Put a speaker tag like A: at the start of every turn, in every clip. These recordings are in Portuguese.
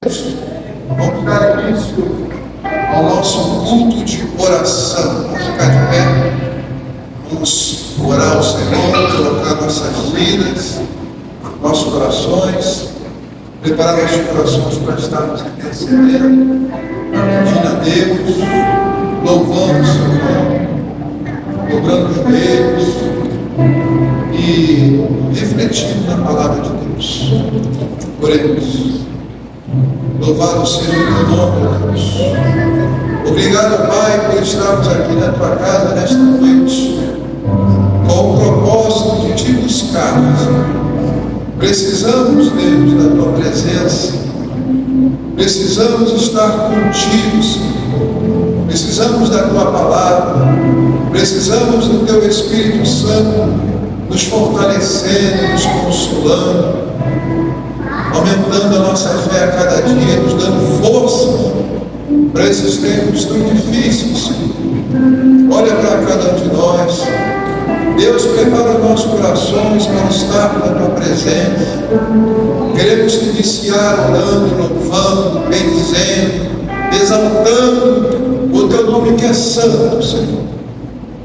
A: Vamos dar início ao nosso culto de oração. Vamos ficar de pé, vamos orar ao Senhor, colocar nossas vidas, nossos corações, preparar nossos corações para estarmos intercedendo, pedindo a Deus, louvando o Seu nome, dobrando os joelhos e refletindo na palavra de Deus. Oremos. Louvado seja o teu nome, Deus. Obrigado, Pai, por estarmos aqui na tua casa nesta noite, com o propósito de te buscar. Precisamos, Deus, da tua presença. Precisamos estar contigo, Senhor. Precisamos da tua palavra. Precisamos do teu Espírito Santo nos fortalecendo, nos consolando, aumentando a nossa fé a cada dia, nos dando força para esses tempos tão difíceis. Olha para cada um de nós. Deus, prepara nossos corações para estar na tua presença. Queremos iniciar orando, louvando, bendizendo, exaltando o teu nome que é santo, Senhor.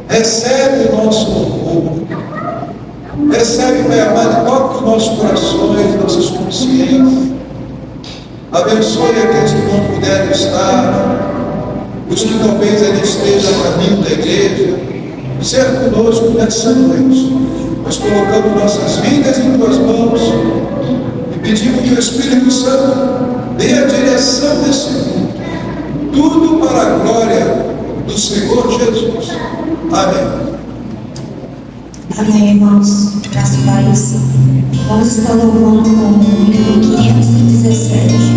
A: Recebe o nosso louvor. Recebe, Pai amado, toque os nossos corações, nossas consciências. Abençoe aqueles que não puderem estar, os que talvez ainda estejam a caminho da igreja. Seja conosco nessa noite. Nós colocamos nossas vidas em tuas mãos e pedimos que o Espírito Santo dê a direção desse mundo. Tudo para a glória do Senhor Jesus. Amém.
B: Amém, irmãos. Graças a Deus. Vamos estar louvando com o número 517.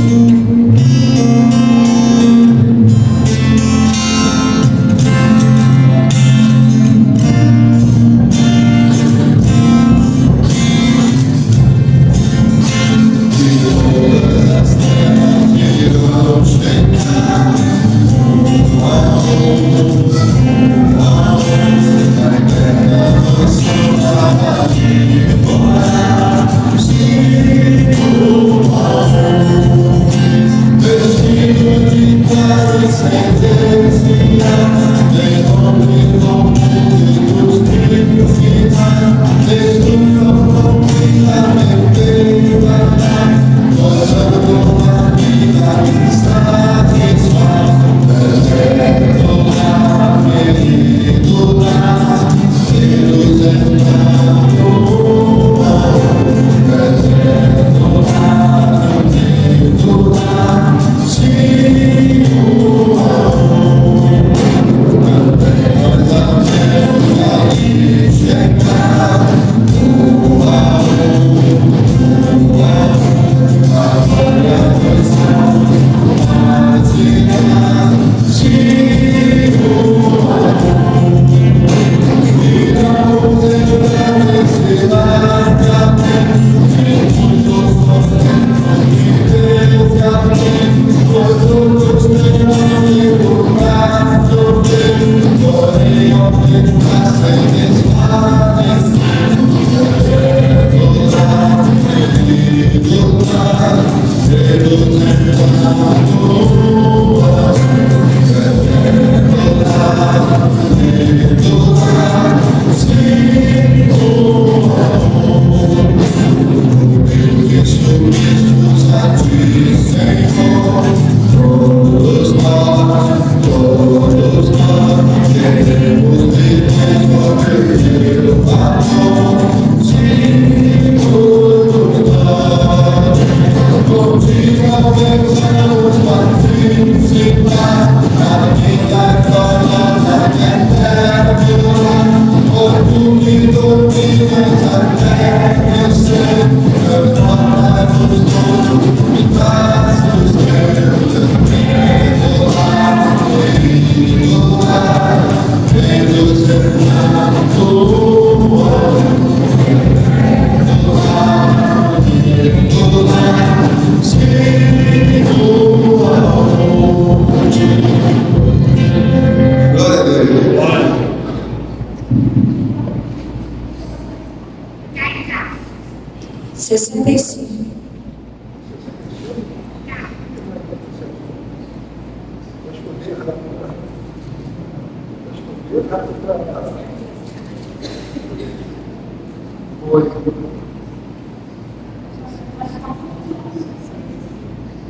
A: Foi.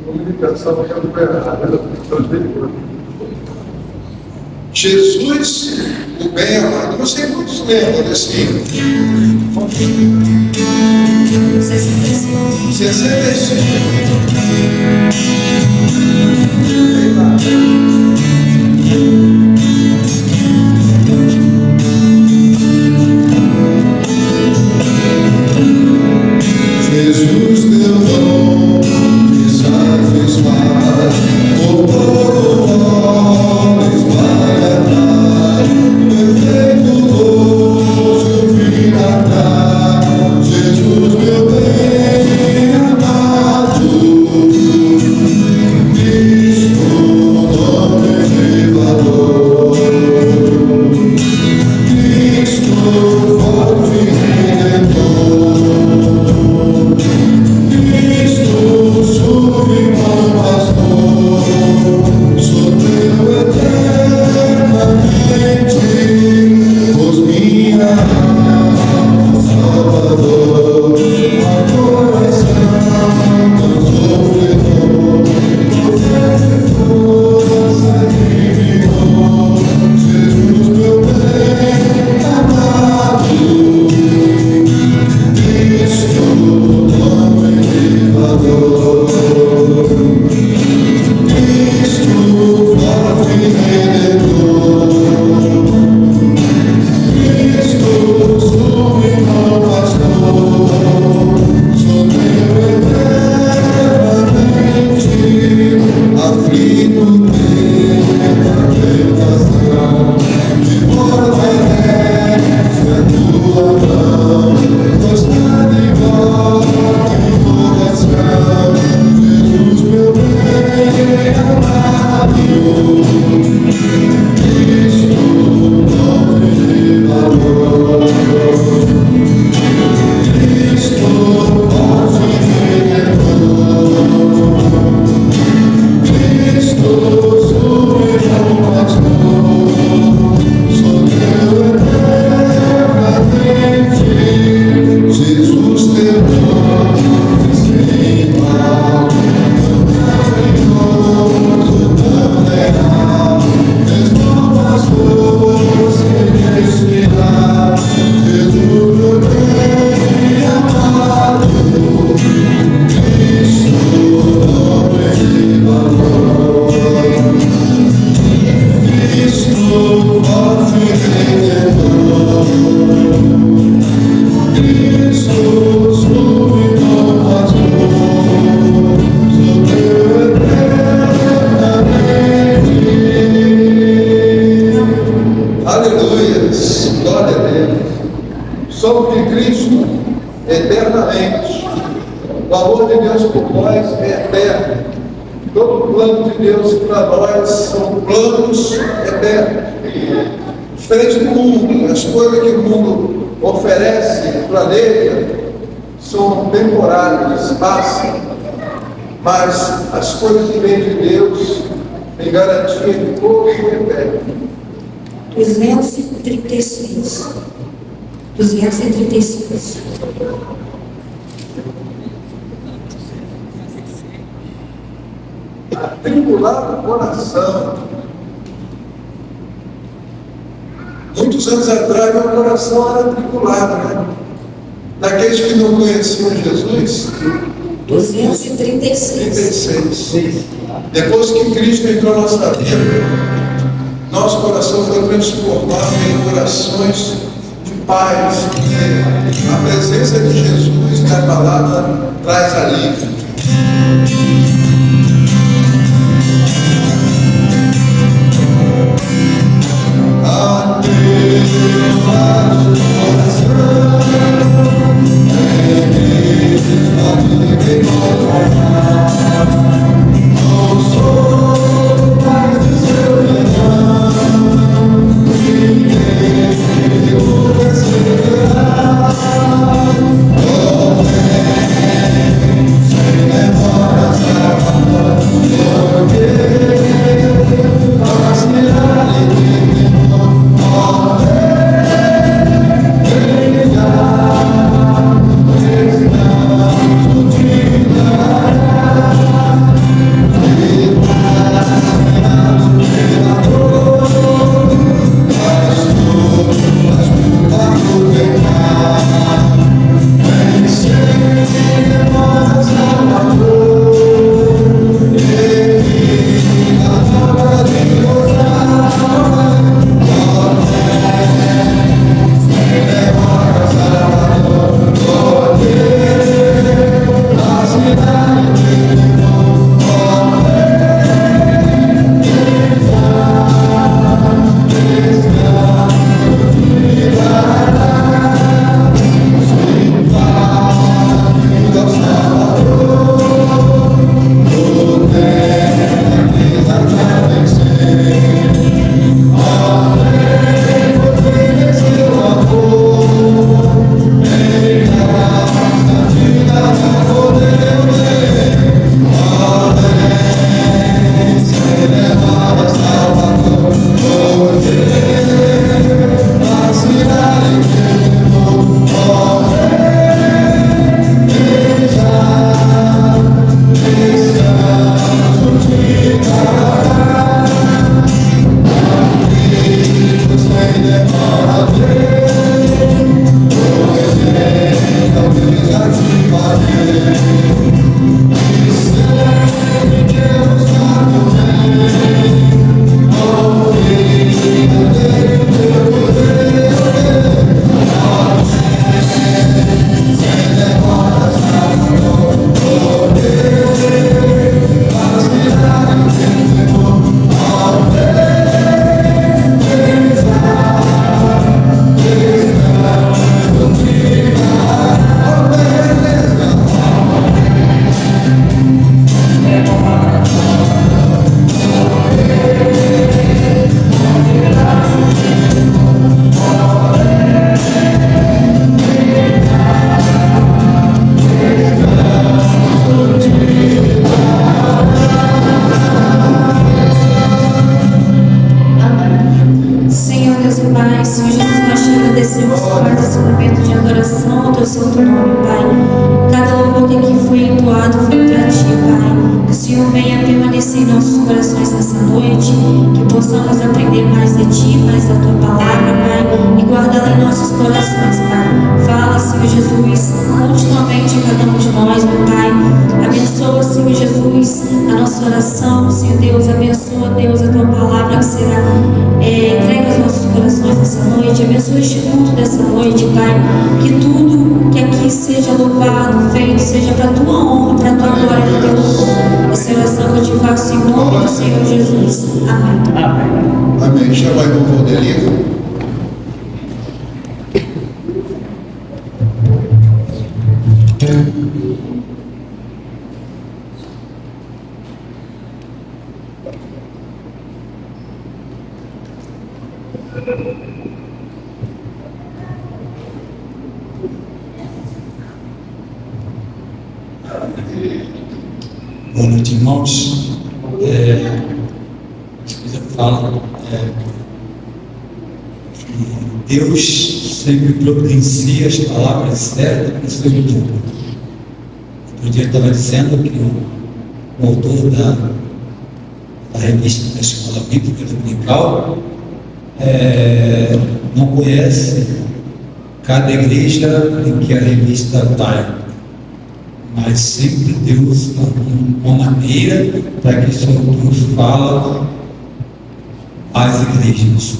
A: Comunicação recuperada. Jesus, o bem-amado. Não sei quantos lembram desse hino. 65. 65. Jesus deu dom e satisfaz por todo homem esmagar, perfeito gozo virá. Jesus meu bem amado, Cristo nome de valor, Cristo forte redentor. Somos de Cristo eternamente. O amor de Deus por nós é eterno. Todo o plano de Deus para nós são planos eternos. Diferente do mundo, as coisas que o mundo oferece, planeja, são temporárias, passam. Mas as coisas que vêm de Deus têm garantia de gozo eterno.
B: 236. 236.
A: Atribular o coração. Muitos anos atrás, meu coração era atribulado, né? Daqueles que não conheciam Jesus.
B: 236.
A: Depois que Cristo entrou na nossa vida, nosso coração foi transformado em corações de paz. A presença de Jesus e a palavra traz alívio. Oh
B: que foi entoado foi para Ti, Pai. Que o Senhor venha permanecer em nossos corações nessa noite, que possamos aprender mais de Ti, mais da Tua palavra, Pai, e guardá-la em nossos corações, Pai. Fala, Senhor Jesus, continuamente a cada um de nós, meu Pai. Abençoa, Senhor Jesus, a nossa oração, Senhor Deus. Abençoa, Deus, a Tua palavra que será entregue aos nossos corações nessa noite. Abençoa este culto dessa noite, Pai. Que tudo que aqui seja louvado, feito, seja para a Tua honra, para a Tua glória, para o Teu louvor. Essa oração que eu te faço em nome do Senhor Jesus. Amém.
A: Amém. Chama o irmão Valdelivo.
C: Boa noite, irmãos. A Escritura fala que Deus sempre providencia as palavras certas para o seu povo. Outro dia eu estava dizendo que o autor da revista da Escola Bíblica Dominical não conhece cada igreja em que a revista vai, mas sempre Deus uma maneira para que esse autor fala às igrejas.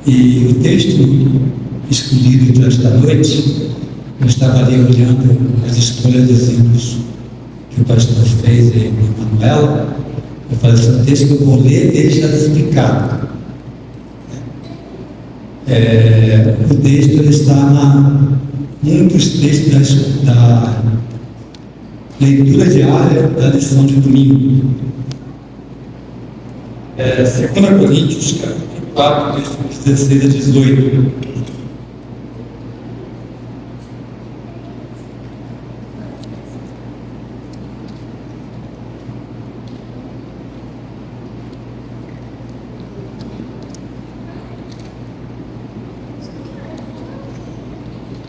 C: E o texto escolhido para esta noite, eu estava ali olhando as escolhas dos hinos que o pastor fez em Manuela. Eu falei assim, o texto que eu vou ler deixa explicado. O texto ele está um dos textos da leitura diária da lição de domingo. 2 Coríntios, capítulo 4, versículos 16 a 18.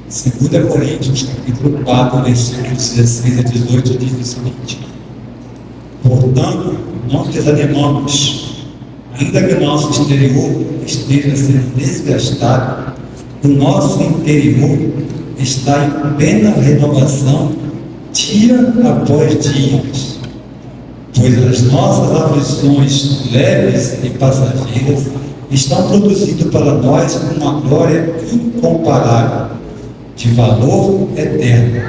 C: Segunda Coríntios, capítulo 4, versículos 16 a 18, diz o seguinte: portanto, não desanimamos, ainda que o nosso exterior esteja sendo desgastado, o nosso interior está em plena renovação, dia após dia, pois as nossas aflições leves e passageiras estão produzindo para nós uma glória incomparável, de valor eterno.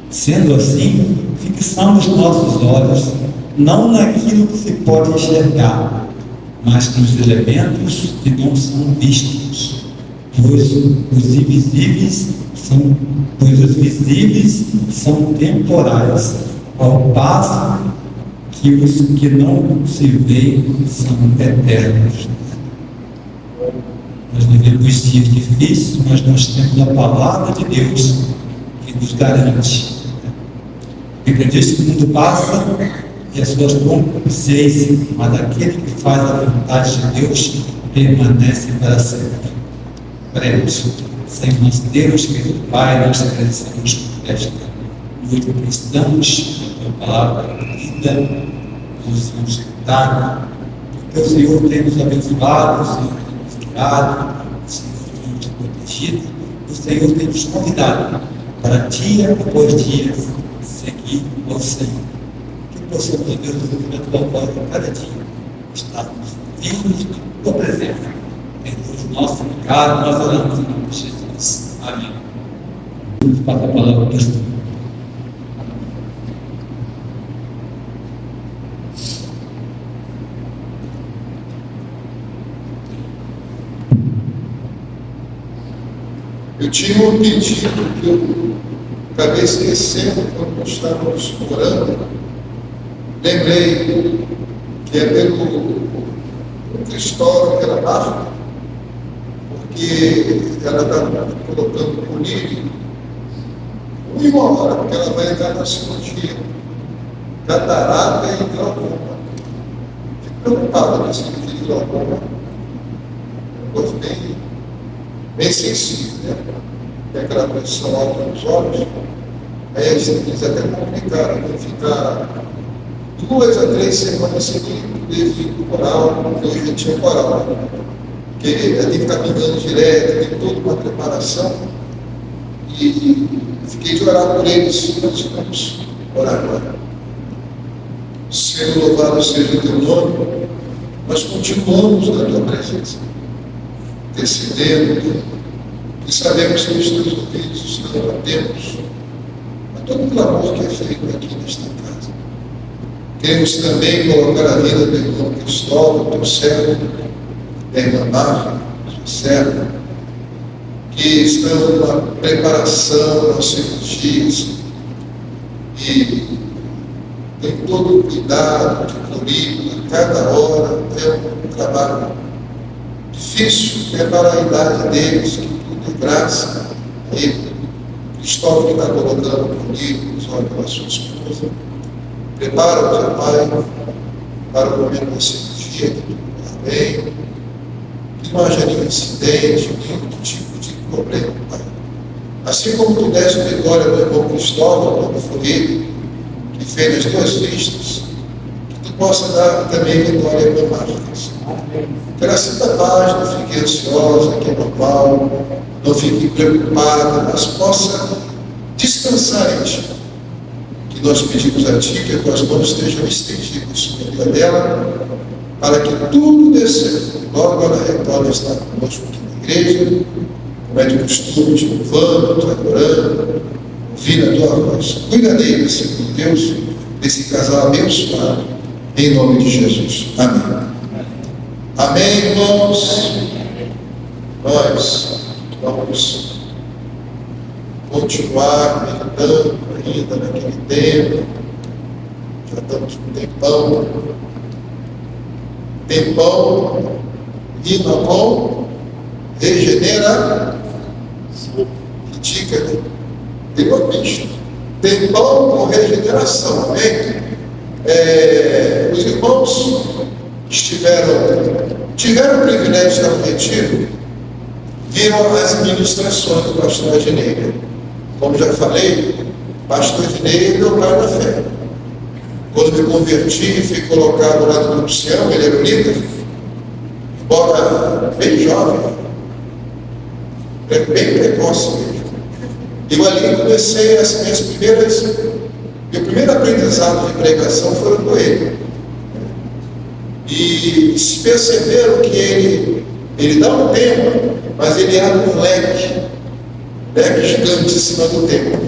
C: Sendo assim, fixamos nossos olhos não naquilo que se pode enxergar, mas nos elementos que não são vistos, pois os visíveis são temporais, ao passo que os que não se veem são eternos. Nós vivemos dias difíceis, mas nós temos a palavra de Deus que nos garante. A Bíblia diz que o mundo passa e as suas concupiscências, mas aquele que faz a vontade de Deus permanece para sempre. Oremos. Senhor nosso Deus, querido Pai, nós agradecemos por esta noite que estamos, a tua palavra lida, nos escutado, porque o Senhor tem nos abençoado, o Senhor tem nos guiado, o Senhor tem nos protegido, o Senhor tem nos convidado para dia após dia seguir ao Senhor. Que possamos, Deus, ouvir a tua voz a cada dia, estarmos firmes na tua presença. Em Deus nosso pecado, nós oramos em nome de Jesus. Amém. Vamos passar a palavra para o pastor.
A: Eu tinha um pedido que eu acabei esquecendo quando estávamos orando. Lembrei que é pelo Cristóvão pela Marta, porque ela está colocando o lírio 1 hora, porque ela vai entrar na cirurgia. Catarata e glaucoma. Fico preocupado com esse cirurgia de glaucoma. Coisa bem sensível, né? Tem aquela pressão alta nos olhos. Aí eles até comunicaram que ficar 2 a 3 semanas seguidas devido ao coral, porque hoje tinha um coral, né? Porque ele tem que estar pingando direto, tem toda uma preparação. E fiquei de orar por eles, nós vamos orar agora. Senhor, louvado seja o teu nome, nós continuamos na tua presença, intercedendo, e sabemos que os teus ouvidos estão atentos a todo o clamor que é feito aqui nesta casa. Queremos também colocar a vida do irmão Cristóvão, teu servo, da irmã Marta, sua serva, que estão na preparação, nas cirurgias, e tem todo o cuidado de clorido, a cada hora é um trabalho difícil, é para a idade deles, que tudo é graça a ele. Cristóvão que está colocando clorido nos olhos da sua esposa, prepara-nos, ó Pai, para o momento da cirurgia, que tudo está bem, que não haja nenhum incidente, nenhum tipo de problema, Pai. Assim como tu deste vitória do irmão Cristóvão, como foi ele, que fez as tuas vistas, que tu possa dar também vitória para Marcos. Que ela sinta paz, não fique ansiosa, que é normal, não fique preocupada, mas possa descansar em ti. Que nós pedimos a ti que as tuas mãos estejam estendidas sobre a vida dela, para que tudo dê certo. Logo ela retorne a estar conosco aqui na igreja, como é de costume, te louvando, te adorando, ouvindo a tua voz. Cuida dele, Senhor Deus, desse casal abençoado, em nome de Jesus. Amém. Amém, irmãos? Nós vamos continuar meditando ainda naquele tempo. Já estamos com tempão. Tempão, rima com regenera. Que dica, né? Tem uma bicha. Tempão com regeneração, amém? Os irmãos tiveram o privilégio de estar no retiro, viram as ministrações do pastor Adnei. Como já falei, pastor Adnei é meu pai na fé. Quando me converti, fui colocado lá no Grupo Sião, ele era o líder, embora bem jovem, bem precoce mesmo. Eu ali comecei as minhas meu primeiro aprendizado de pregação foi com ele. E se perceberam que ele dá um tema, mas ele abre um leque gigante em cima do tema.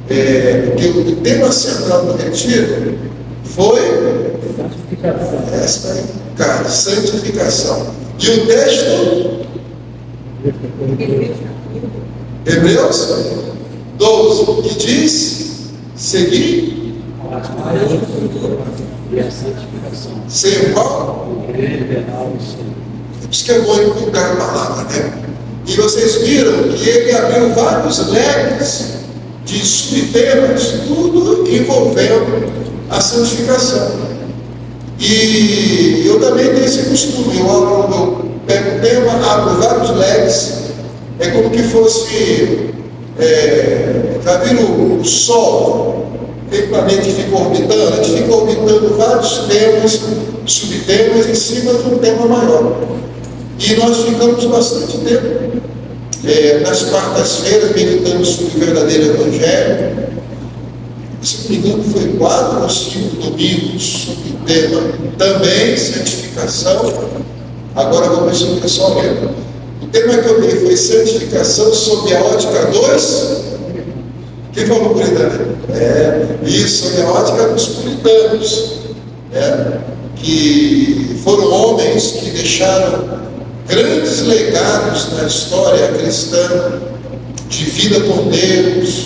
A: Porque o tema central do retiro foi essa aí, cara, santificação. E o texto? Hebreus 12, que diz: seguir sem o qual? Por isso que é bom inculcar a palavra, né? E vocês viram que ele abriu vários leques de subtemas, tudo envolvendo a santificação. E eu também tenho esse costume, eu pego o tema, abro vários leques, é como que fosse, já viram o Sol, tem planeta que fica orbitando, a gente fica orbitando vários temas, subtemas em cima de um tema maior. E nós ficamos bastante tempo, nas quartas-feiras, meditando sobre o verdadeiro Evangelho. Se não me engano, foi 4 ou 5 domingos sobre o tema também, santificação. Agora vamos ver se o pessoal lembra. O tema que eu dei foi santificação sob a ótica 2. Quem falou puritano? Isso, sob a ótica dos puritanos, que foram homens que deixaram grandes legados na história cristã, de vida com Deus,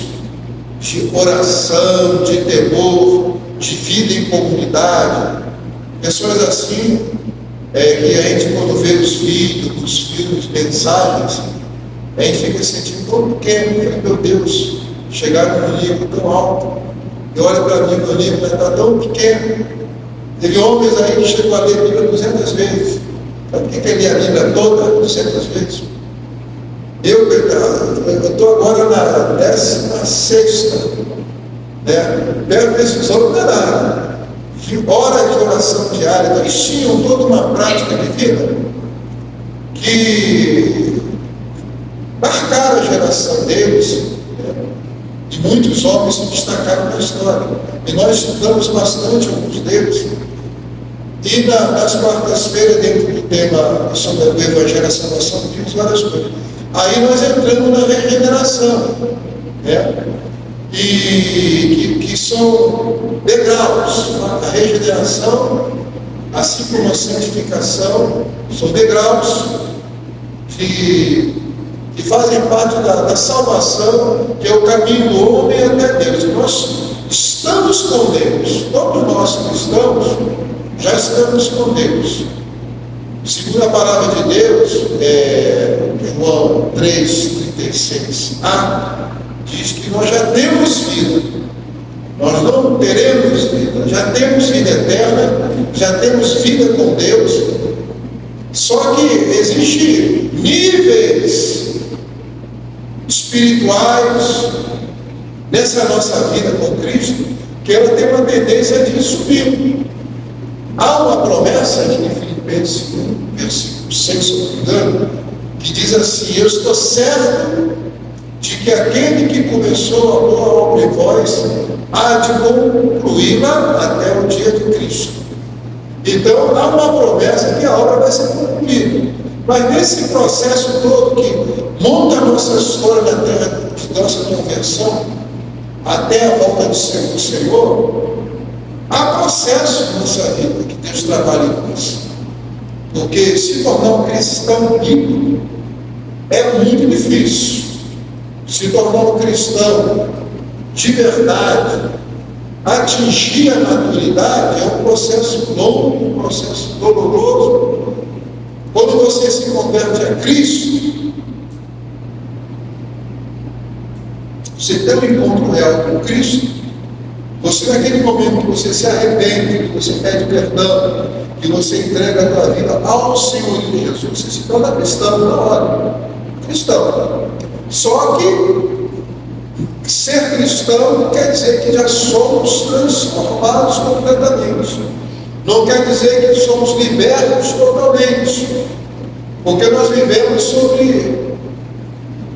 A: de oração, de temor, de vida em comunidade. Pessoas assim, que a gente, quando vê os vídeos, os filmes, mensagens, a gente fica sentindo como pequeno. Meu Deus, chegaram num nível tão alto. Eu olho para mim, meu nível está tão pequeno. Teve homens aí que chegou a ler a Bíblia 200 vezes. Sabe por que ele lia a Bíblia toda 200 vezes? Eu estou agora na 16ª, né? Minha decisão não é nada. Hora de oração diária, então eles tinham toda uma prática de vida que marcaram a geração deles, né? E muitos homens se destacaram na história. E nós estudamos bastante alguns deles. E nas quartas-feiras, dentro do tema sobre o Evangelho da Salvação, vimos várias coisas. Aí nós entramos na regeneração, né? E que são degraus. A regeneração, assim como a santificação, são degraus que fazem parte da salvação, que é o caminho do homem até Deus. Nós estamos com Deus, todos nós cristãos já estamos com Deus. Segundo a palavra de Deus, João 3,36a, diz que nós já temos vida, nós não teremos vida, já temos vida eterna, já temos vida com Deus, só que existem níveis espirituais nessa nossa vida com Cristo, que ela tem uma tendência de subir. Há uma promessa aqui em Filipenses 1, versículo 6, se não me engano, que diz assim: eu estou certo de que aquele que começou a boa obra em vós há de concluí-la até o dia de Cristo. Então há uma promessa que a obra vai ser concluída. Mas nesse processo todo que monta a nossa história na terra de nossa conversão até a volta do Senhor, há processo na nossa vida que Deus trabalha em nós. Porque se tornar um cristão rico é muito difícil. Se tornar um cristão de verdade, atingir a maturidade, é um processo longo, um processo doloroso. Quando você se converte a Cristo, você tem um encontro real com Cristo. Você, naquele momento que você se arrepende, que você pede perdão, que você entrega a tua vida ao Senhor Jesus, você se torna cristão na hora. Cristão. Só que ser cristão quer dizer que já somos transformados completamente. Não quer dizer que somos libertos totalmente. Porque nós vivemos sobre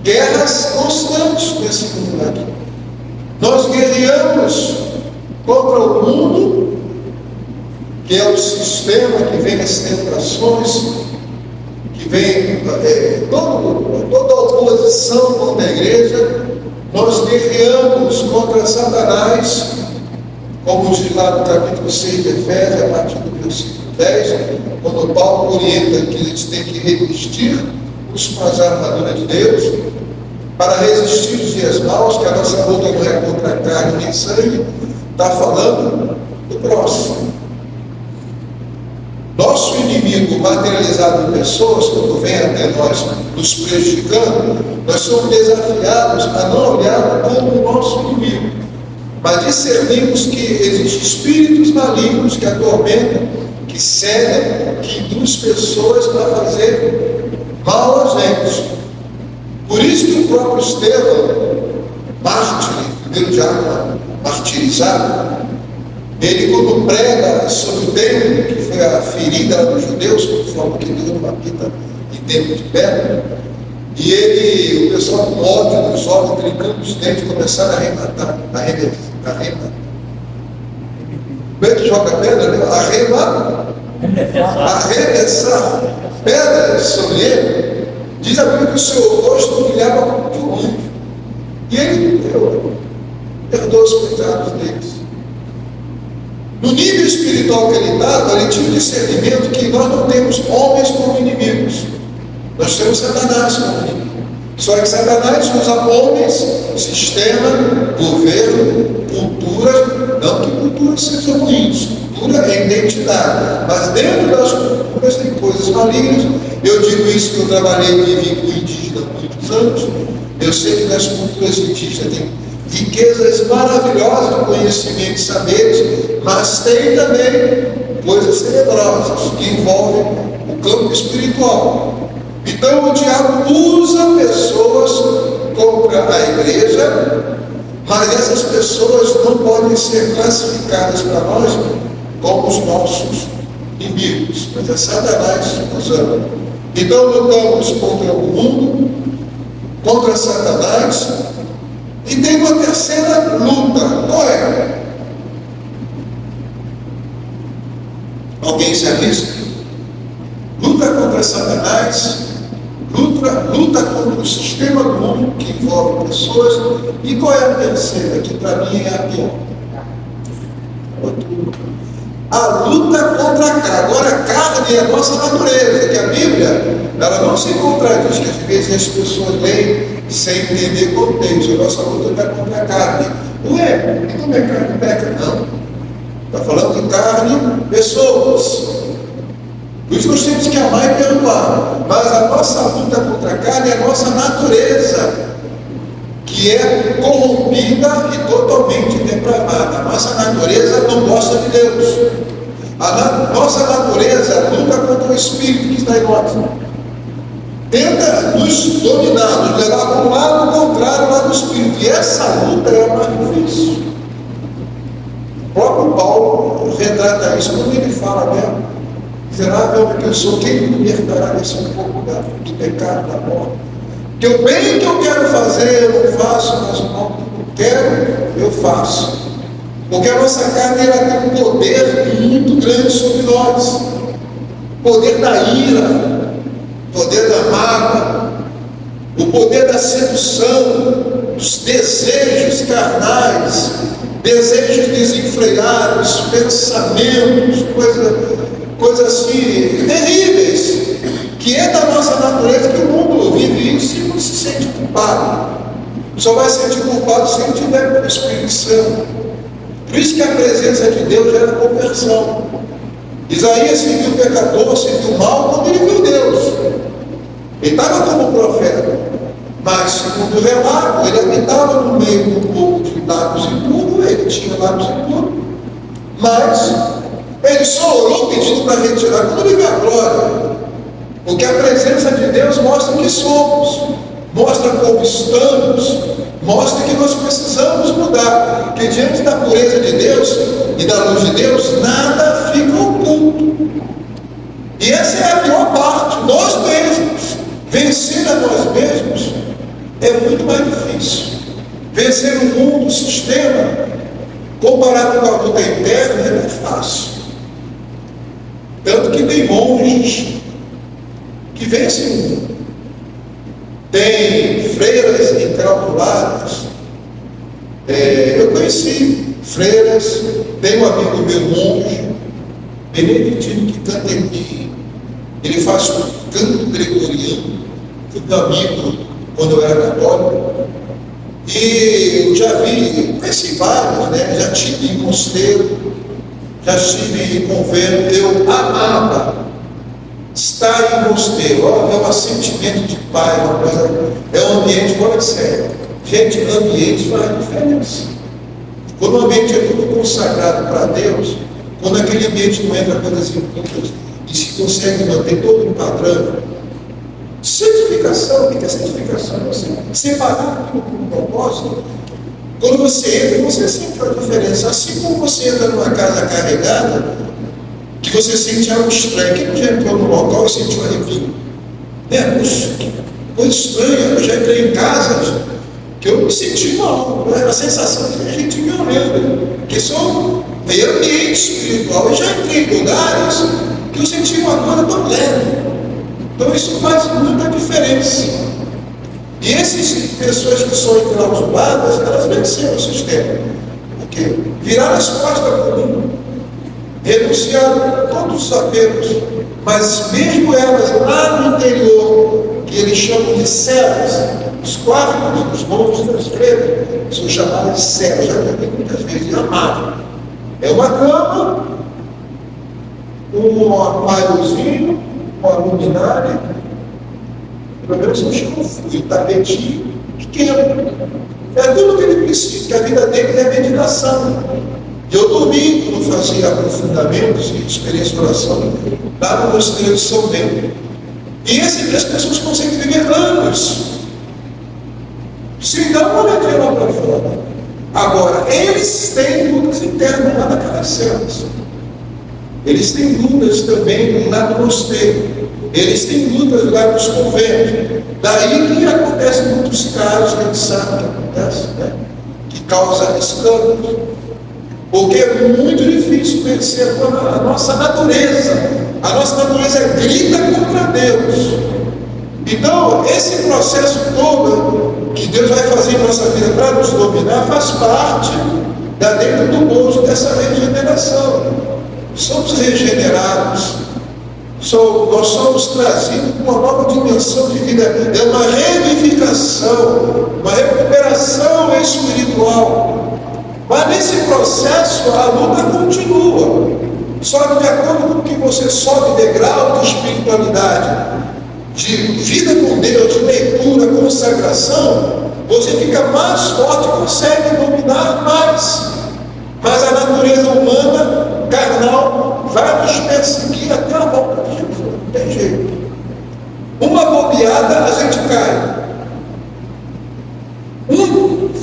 A: guerras constantes nesse mundo aqui. Nós guerreamos contra o mundo, que é o sistema que vem as tentações, que vem toda a oposição contra a igreja. Nós guerreamos contra Satanás, como diz lá no capítulo 6 de Efésios, a partir do versículo 10, quando Paulo orienta que a gente tem que revestir-nos com as armaduras de Deus, para resistir os dias maus, que a nossa luta não é contra a carne nem sangue, está falando do próximo. Nosso inimigo materializado em pessoas, quando vem até nós nos prejudicando, nós somos desafiados a não olhar como o nosso inimigo, mas discernimos que existem espíritos malignos que atormentam, que cegam, que induzem pessoas para fazer mal a gente. Por isso que o próprio Estevão, mártir, primeiro diácono martirizado, ele, quando prega sobre o templo, que foi a ferida dos judeus, conforme que deu uma pita em tempo de pedra, e o pessoal com ódio nos olhos, trincando os dentes, começaram a arrematar, como é que joga pedra? Né? Arremessar pedras sobre ele. Diz a Bíblia que o seu rosto brilhava como de um anjo. E ele perdoa os pecados deles. No nível espiritual que ele estava, ele tinha um discernimento que nós não temos homens como inimigos. Nós temos Satanás como inimigo. Só que Satanás usa homens, sistema, governo, culturas. Não que culturas sejam ruins. Cultura é identidade. Mas dentro das culturas tem coisas malignas. Eu digo isso que eu trabalhei e vivi com indígena há muitos anos. Eu sei que nas culturas indígenas tem riquezas maravilhosas de conhecimento e saberes, mas tem também coisas tenebrosas que envolvem o campo espiritual. Então o diabo usa pessoas contra a igreja, mas essas pessoas não podem ser classificadas para nós como os nossos inimigos, mas é Satanás usando. Então lutamos contra o mundo, contra Satanás, e tem uma terceira luta. Qual é? Alguém se arrisca? Luta contra Satanás, luta contra o sistema do mundo que envolve pessoas. E qual é a terceira? Que para mim é a pior. A luta contra a carne. Agora a carne é a nossa natureza, que a Bíblia, ela não se contradiz, que às vezes as pessoas leem sem entender o contexto. A nossa luta é contra a carne. Ué, e como é carne peca? Não. Está falando de carne, pessoas. Por isso nós temos que amar e perdoar. Mas a nossa luta contra a carne é a nossa natureza, que é corrompida e totalmente depravada. A nossa natureza não gosta de Deus. A nossa natureza luta contra o Espírito que está em nós. Tenta nos dominar, nos levar para um lado contrário lá do Espírito. E essa luta é a mais difícil. O próprio Paulo retrata isso quando ele fala mesmo: miserável que eu sou, quem me libertará desse fogo do pecado, da morte? Que o bem que eu quero fazer eu não faço, mas o mal que eu quero eu faço. Porque a nossa carne ela tem um poder muito grande sobre nós. Poder da ira, poder da mágoa, o poder da sedução, dos desejos carnais, desejos desenfreados, pensamentos, coisas assim terríveis, que é da nossa natureza, que o mundo vive isso e não se sente culpado. Só vai se sentir culpado se ele tiver pelo Espírito Santo. Por isso que a presença de Deus gera conversão. Isaías se viu pecador, se viu mal quando ele viu Deus. Ele estava como profeta, mas segundo o relato, ele habitava no meio do povo de lábios impuros, ele tinha lábios impuros, mas ele só orou pedindo para retirar quando ele viu a glória. Porque a presença de Deus mostra que somos, mostra como estamos, mostra que nós precisamos mudar. Porque diante da pureza de Deus e da luz de Deus, nada fica oculto. E essa é a pior parte, nós mesmos. Vencer a nós mesmos é muito mais difícil. Vencer o mundo, o sistema, comparado com a luta interna, é mais fácil. Tanto que tem monges que vencem o mundo. Tem freiras enclausuradas. Eu conheci freiras, tem um amigo meu monge, beneditino, que canta em mim. Ele faz um canto gregoriano, foi meu amigo quando eu era católico. E eu já conheci vários, né? Já estive em mosteiro, já estive em convento. Eu amava estar em mosteiro. É um assentimento de paz, uma coisa, é um ambiente fora de série. Gente, ambiente faz diferença. Quando o ambiente é tudo consagrado para Deus, quando aquele ambiente não entra coisas impuras e se consegue manter todo um padrão, santificação, o que é santificação? Você separar aquilo com um propósito. Quando você entra, você sente uma diferença. Assim como você entra numa casa carregada, que você sente algo estranho. Quem já entrou no local e sentiu um arrepio? Coisa estranha. Eu já entrei em casas que eu me senti mal. Era a sensação de a gente me olhando. Que são ambiente espiritual. Eu já entrei em lugares que eu senti uma coisa tão leve. Então isso faz muita diferença. E essas pessoas que são enclausuradas, elas venceram o sistema. Porque viraram as costas para o mundo, renunciaram a todos os apelos, mas mesmo elas lá no interior, que eles chamam de celas, os quartos dos monges das freiras, são chamados de celas, já também muitas vezes amavam. É uma cama, um armáriozinho, uma luminária, pelo menos um escofrio, um tapetinho pequeno. É tudo que ele precisa, que a vida dele é meditação. E eu dormi quando fazia aprofundamentos e experiência de oração lá no mosteiro de São Bento. E as pessoas conseguem viver anos sem dar uma olhadinha lá para fora. Agora, eles têm lutas internas lá naquelas celas. Eles têm lutas também lá no mosteiro. Eles têm lutas lá nos conventos. Daí que acontecem muitos casos que a gente sabe que acontece, né? Que causa escândalos. Porque é muito difícil vencer a nossa natureza. A nossa natureza grita contra Deus. Então, esse processo todo que Deus vai fazer em nossa vida para nos dominar faz parte da dentro do bolso dessa regeneração. Somos regenerados. Nós somos trazidos para uma nova dimensão de vida. É uma revivificação, uma recuperação espiritual. Mas nesse processo a luta continua. Só que de acordo com que você sobe degrau de espiritualidade, de vida com Deus, de leitura, consagração, você fica mais forte, consegue dominar mais. Mas a natureza humana, carnal, vai nos perseguir até a volta de Jesus. Não tem jeito. Uma bobeada, a gente cai.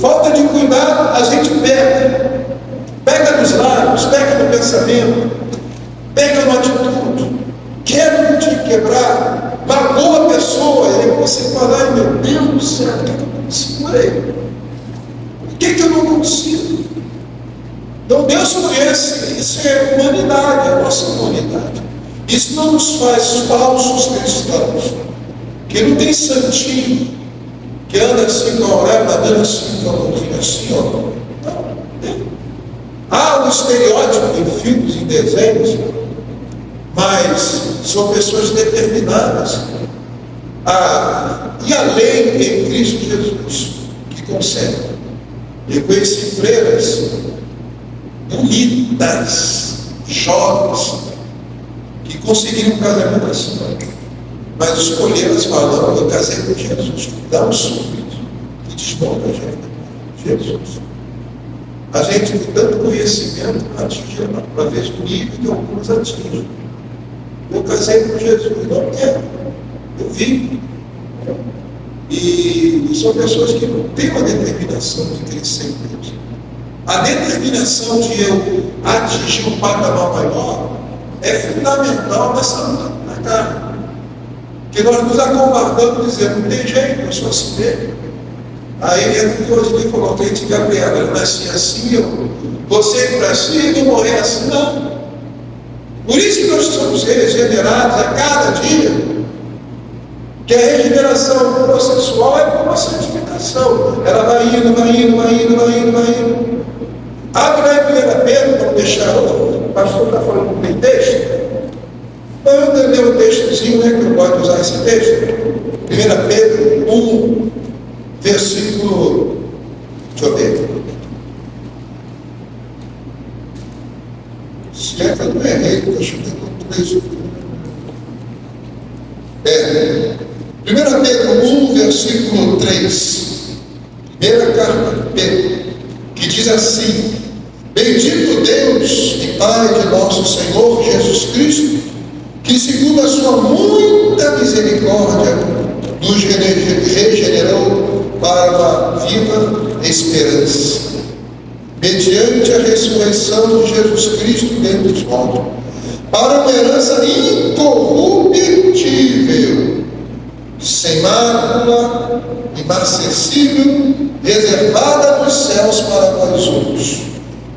A: Falta de cuidado, a gente peca. Peca nos lábios, peca no pensamento, peca no atitude, quer te quebrar, magoa a pessoa, e aí você fala, ai meu Deus do céu, por que eu não segurei? Por que eu não consigo? Então Deus conhece, isso é humanidade, é a nossa humanidade. Isso não nos faz falsos cristãos, que não tem santinho, que anda assim com a orelha, dando assim com a mãozinha assim, ó. Há um estereótipo em filmes, em desenhos, mas são pessoas determinadas a ir além em Cristo Jesus, que conseguem. Eu conheci freiras bonitas, jovens, que conseguiram um casamento assim, mas escolheram falando, eu casei com Jesus, dá um sorriso que desmonta a gente. Jesus. A gente, com tanto conhecimento, atingiu uma vez o nível que alguns atingem. Eu casei com Jesus, não quero. Eu vi. E são pessoas que não têm uma determinação de crescer em Deus. A determinação de eu atingir um patamar maior é fundamental nessa luta na carne. Que nós nos acovardamos dizendo, não tem jeito, eu sou assim mesmo. Aí entra o que hoje me falou, crente Gabriela, eu nasci assim, você que nasci e eu morrer assim, não. Por isso que nós somos regenerados a cada dia, que a regeneração processual é como a santificação. Ela vai indo, vai indo, vai indo, vai indo, vai indo. Abre lá em 1 Pedro, para deixar o pastor está falando que tem texto. Eu ler um textozinho, né, que eu gosto de usar esse texto. 1 Pedro 1, versículo, deixa eu ver. Se é que eu não errei, porque eu acho que eu isso. 1 Pedro 1, versículo 3. Primeira carta de Pedro, que diz assim: bendito Deus e Pai de nosso Senhor Jesus Cristo, que segundo a sua muita misericórdia nos regenerou para uma viva esperança, mediante a ressurreição de Jesus Cristo dentre os mortos, para uma herança incorruptível, sem mácula, inacessível, reservada nos céus para vós outros,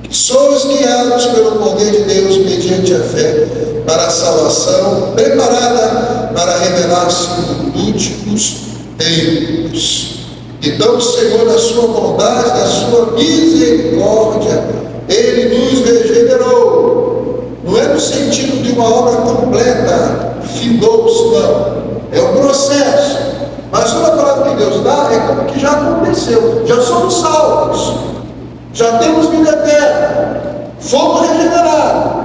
A: que sois guiados pelo poder de Deus mediante a fé, para a salvação preparada para revelar-se nos últimos tempos. Então, Senhor, na sua bondade, na sua misericórdia, Ele nos regenerou. Não é no sentido de uma obra completa, findou-se, não. É um processo. Mas toda a palavra que Deus dá é como que já aconteceu. Já somos salvos. Já temos vida eterna. Fomos regenerados.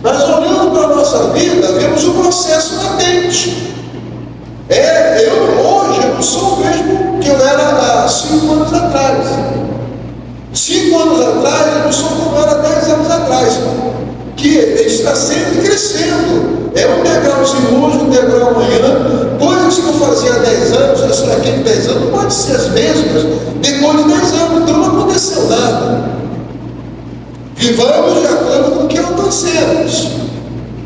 A: Mas olhando para a nossa vida, vemos o processo latente. Hoje eu não sou o mesmo que eu era há 5 anos atrás. 5 anos atrás eu não sou como eu era 10 anos atrás. Que ele está sempre crescendo. É um degrauzinho hoje, um degrau amanhã, Vivamos de acordo com o que alcancemos.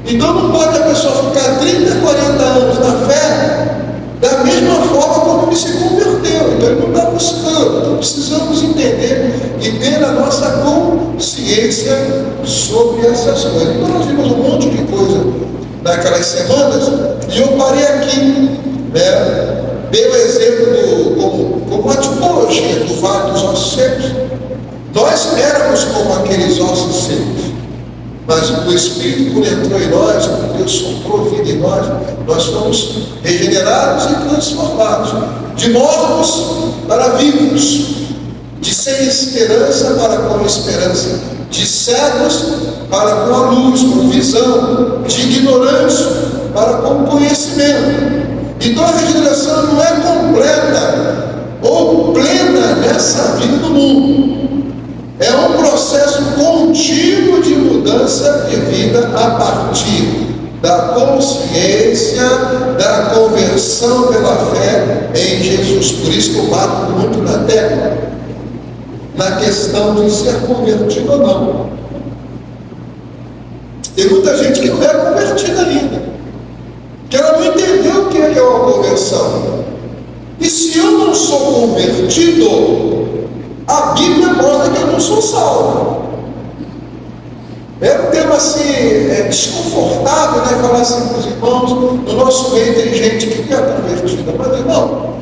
A: Então não pode a pessoa ficar 30, 40 anos na fé da mesma forma como ele se converteu. Então ele não está buscando. Então precisamos entender e ter a nossa consciência sobre essas coisas. Então nós vimos um monte de coisa naquelas semanas e eu parei aqui, né? Dei o exemplo como uma tipologia do vale dos ossos secos. Nós éramos como aqueles ossos secos, mas o Espírito, quando entrou em nós, quando Deus soprou vida em nós, nós fomos regenerados e transformados, de mortos para vivos, de sem esperança para com esperança, de cegos para com a luz, com visão, de ignorante para com conhecimento. Então a regeneração não é completa ou plena nessa vida do mundo. É um processo contínuo de mudança de vida a partir da consciência, da conversão pela fé em Jesus. Por isso que eu bato muito na tecla, na questão de ser convertido ou não. Tem muita gente que não é convertida ainda, que ela não entendeu o que é uma conversão. E se eu não sou convertido, a Bíblia mostra que eu não sou salvo. É um tema assim, desconfortável, né? Falar assim para os irmãos, no nosso meio tem gente que não é convertida, mas não,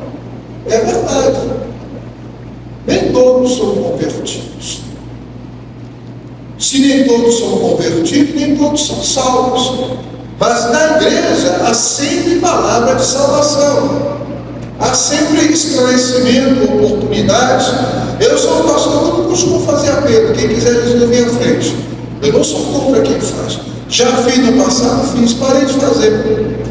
A: é verdade. Nem todos são convertidos. Se nem todos são convertidos, nem todos são salvos. Mas na igreja há sempre palavra de salvação. Há sempre esclarecimento, oportunidades. Eu sou um pastor que não costumo fazer apelo. Quem quiser Jesus, vem à frente. Eu não sou contra quem faz. Já fiz no passado, parei de fazer.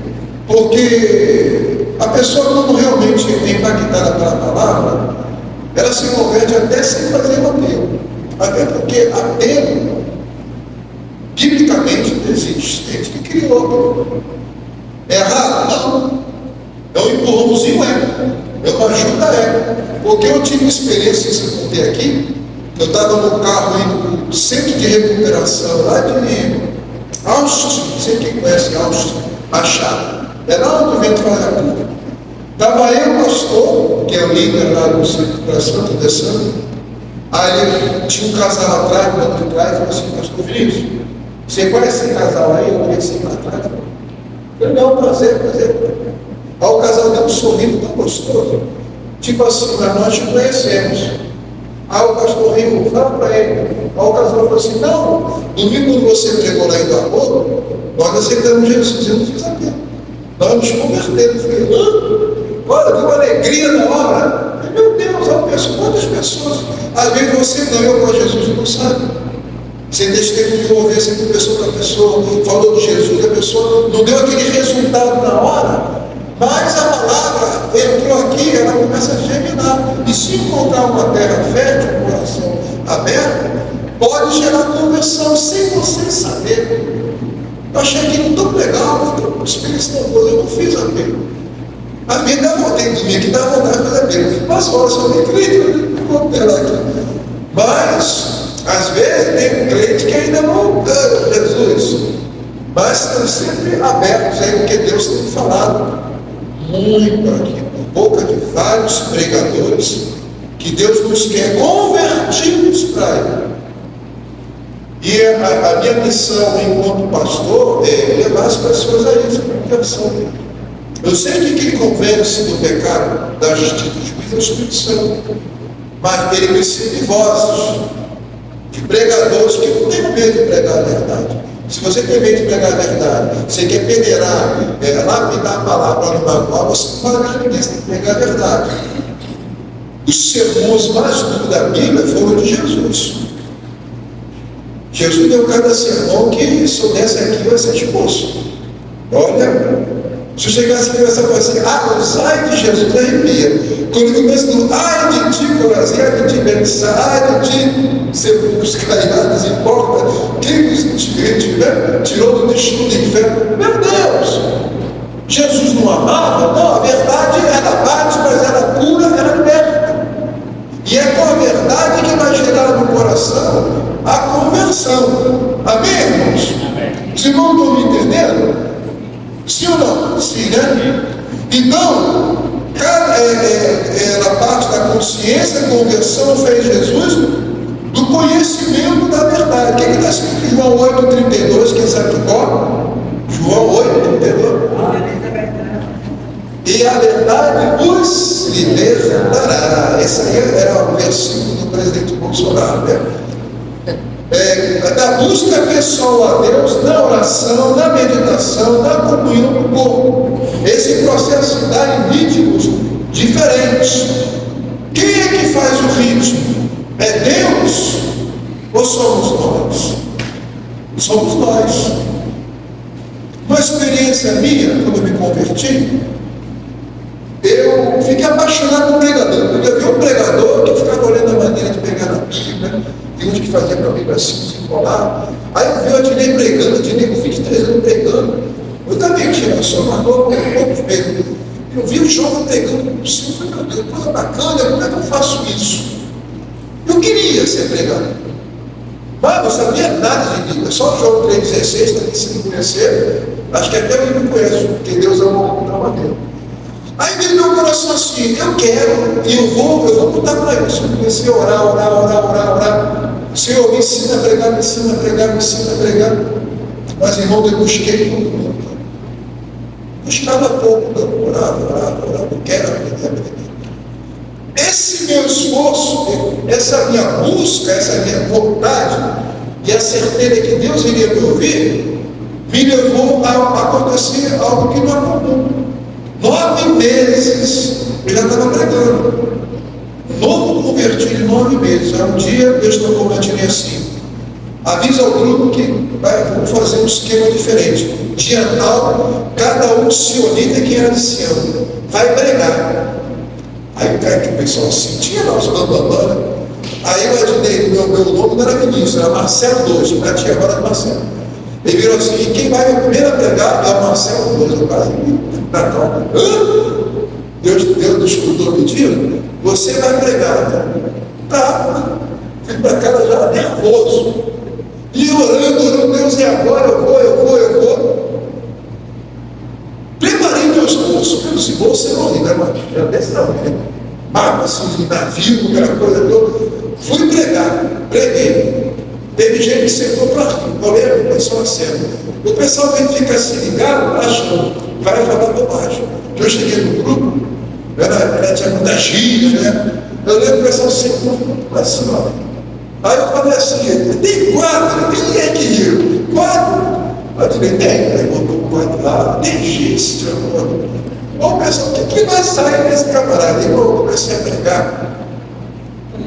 A: Porque a pessoa, quando realmente é impactada pela palavra, ela se converte até sem fazer um apelo. Até porque apelo, biblicamente, não existe. Gente que criou. É errado? Não. É um empurrãozinho, é uma ajuda, porque eu tive experiência, isso que eu contei aqui. Eu estava no carro indo no centro de recuperação lá de Austin, não sei quem conhece Austin, Machado, é lá onde o vento faz a curva. Estava eu, o pastor, que é o líder lá do centro de recuperação, estou descendo. Aí tinha um casal atrás, no banco de trás, e falou assim: pastor Vinícius, você conhece esse casal aí? Eu conheci lá atrás. Eu falei: não, prazer. Aí o casal deu um sorriso tão gostoso, tipo assim, mas nós te conhecemos. Aí o pastor riu, fala para ele. Aí o casal falou assim: não, domingo quando você pregou lá em do amor, nós aceitamos Jesus. Eu não fiz apelo, nós nos convertemos. Eu falei: olha, deu uma alegria na hora. Eu falei: meu Deus, eu penso, quantas pessoas, às vezes você ganhou com Jesus e não sabe. Você testemunhou, você conversou com a pessoa, falou de Jesus, a pessoa não deu aquele resultado na hora. Mas a palavra entrou aqui, ela começa a germinar. E se encontrar uma terra fértil, um coração aberto, pode gerar conversão sem você saber. Eu achei aquilo tão legal, tão experiência tão boa, eu não fiz apelo. A minha dá vontade de mim aqui, dá vontade de fazer apelo. Mas olha, só tem crente, eu não vou apelar aqui. Mas, às vezes, tem um crente que ainda não ama Jesus. Mas estão sempre abertos aí, porque Deus tem falado muito aqui, por boca de vários pregadores, que Deus nos quer convertidos para Ele. E a minha missão enquanto pastor é levar as pessoas a essa conversão. Eu sei que quem convence do pecado, da justiça e do juízo é o Espírito Santo, mas ele precisa de vozes, de pregadores que não têm medo de pregar a verdade. Se você tem medo de pregar a verdade, você quer peneirar, lapidar a palavra no manual, você não vai ganhar ninguém, você tem que pregar a verdade. Os sermões mais duros da Bíblia foram de Jesus. Jesus deu cada sermão que se eu desse aqui vai ser expulso. Olha, se eu chegasse aqui e falar assim: os ai de Jesus, arrepia. Quando começa no ai de ti, Corazinho, ai de ti, Betissá, ai de ti, sepulcros caiados e portas, quem tirou do destino do inferno? Meu Deus! Jesus não amava? Não, a verdade ela bate, mas ela cura, ela liberta. E é com a verdade que vai gerar no coração a conversão. Amém, irmãos? Os irmãos estão me entendendo? Sim ou não? Sim, né? Então, na parte da consciência, a conversão fez Jesus do conhecimento da verdade. O que está escrito em João 8,32? Quem sabe que qual? João 8,32. E a verdade vos libertará. Esse aí era o versículo do presidente Bolsonaro, né? Da busca pessoal a Deus, na oração, na meditação, na comunhão do corpo. Esse processo dá em ritmos diferentes. Quem é que faz o ritmo? É Deus ou somos nós? Somos nós. Uma experiência minha, quando eu me converti, eu fiquei apaixonado por pregador. Eu vi um pregador que ficava olhando a maneira de pegar na Bíblia, tem uns que fazia para a Bíblia assim, se enrolar. Aí eu vi o Adnei pregando, o Adnei com 23 anos pregando. Eu também tinha só uma nova, um pouco de medo. Eu vi o jovem pregando com o Senhor, eu falei, meu Deus, coisa bacana, como é que eu faço isso? Eu queria ser pregador, mas não sabia nada de Bíblia, só o João 3,16 está aqui se me conhecer. Acho que até eu me conheço, porque Deus amou a alma dele. Aí veio meu coração assim, eu quero, e eu vou lutar para isso. Eu comecei a orar. Senhor, me ensina a pregar, me ensina a pregar. Mas, irmão, eu busquei todo mundo. Buscava pouco, orava, eu quero aprender. Esse meu esforço, essa minha busca, essa minha vontade, e a certeza que Deus iria me ouvir, me levou a acontecer algo que não é comum. 9 meses eu já estava pregando. Novo convertido em 9 meses. Aí um dia Deus tocou uma tia assim: avisa ao grupo que vamos fazer um esquema diferente. Dia tal, cada um sionita quem era de Sião vai pregar. Aí o cara que pensou assim, tinha lá os bambambam. Aí eu ajudei, meu nome não era Vinícius, era Marcelo 2, para tia agora é Marcelo. Ele virou assim, e quem vai primeiro a pregar é o Marcelo 2, eu quase na calma. Deus escutou pedindo, você vai pregar, né? Tá, fui para casa já nervoso, e orando, Deus, e agora eu vou. Preparei meus bolsos eram horríveis, era desse tamanho, barba assim, de navio, aquela coisa toda. Fui pregar, preguei. Teve gente que sentou para rir, eu lembro, o pessoal acena. O pessoal vem ficar assim ligado, achando, vai falar bobagem. Eu cheguei no grupo, ela tinha muita gíria, né? Eu lembro que o pessoal sentou assim, ó. Aí eu falei assim, tem quadro, quem é que riu? Quadro? Eu falei, tem, aí botou o quadro lá, tem registro. Ô pessoal, o que vai sair desse camarada? E eu comecei a pregar.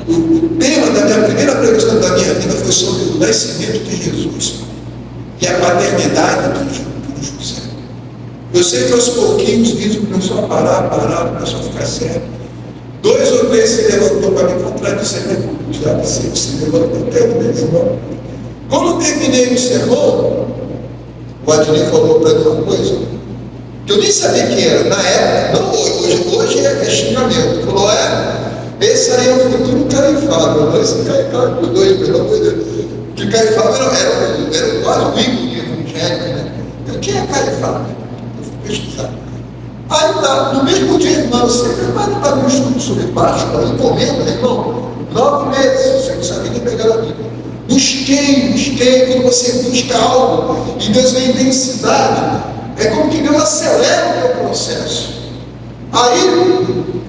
A: O tema da minha primeira pregação da minha vida foi sobre o nascimento de Jesus e a paternidade de José. Eu sei que aos pouquinhos os vídeos começou a parar, começou a ficar sério. 2 ou 3 se levantou para me contradizer, já se levantou até o meu irmão. Quando eu terminei o sermão, o Adnei falou para mim uma coisa que eu nem sabia que era, na época, não hoje é xingamento. Ele falou, esse aí é o futuro Caifás, esse Caifás por 2, pelo amor de Deus. Que Caifás era quase o ícone evangélico, né? O que é Caifás? Eu fui pesquisar. Aí tá, no mesmo dia, irmão, você prepara para um estudo sobre Páscoa, encomenda, irmão, 9 meses, você não sabe nem pegar a Bíblia. Busquei, quando você busca algo, e Deus vem intensidade, é como que Deus acelera o teu processo. Aí,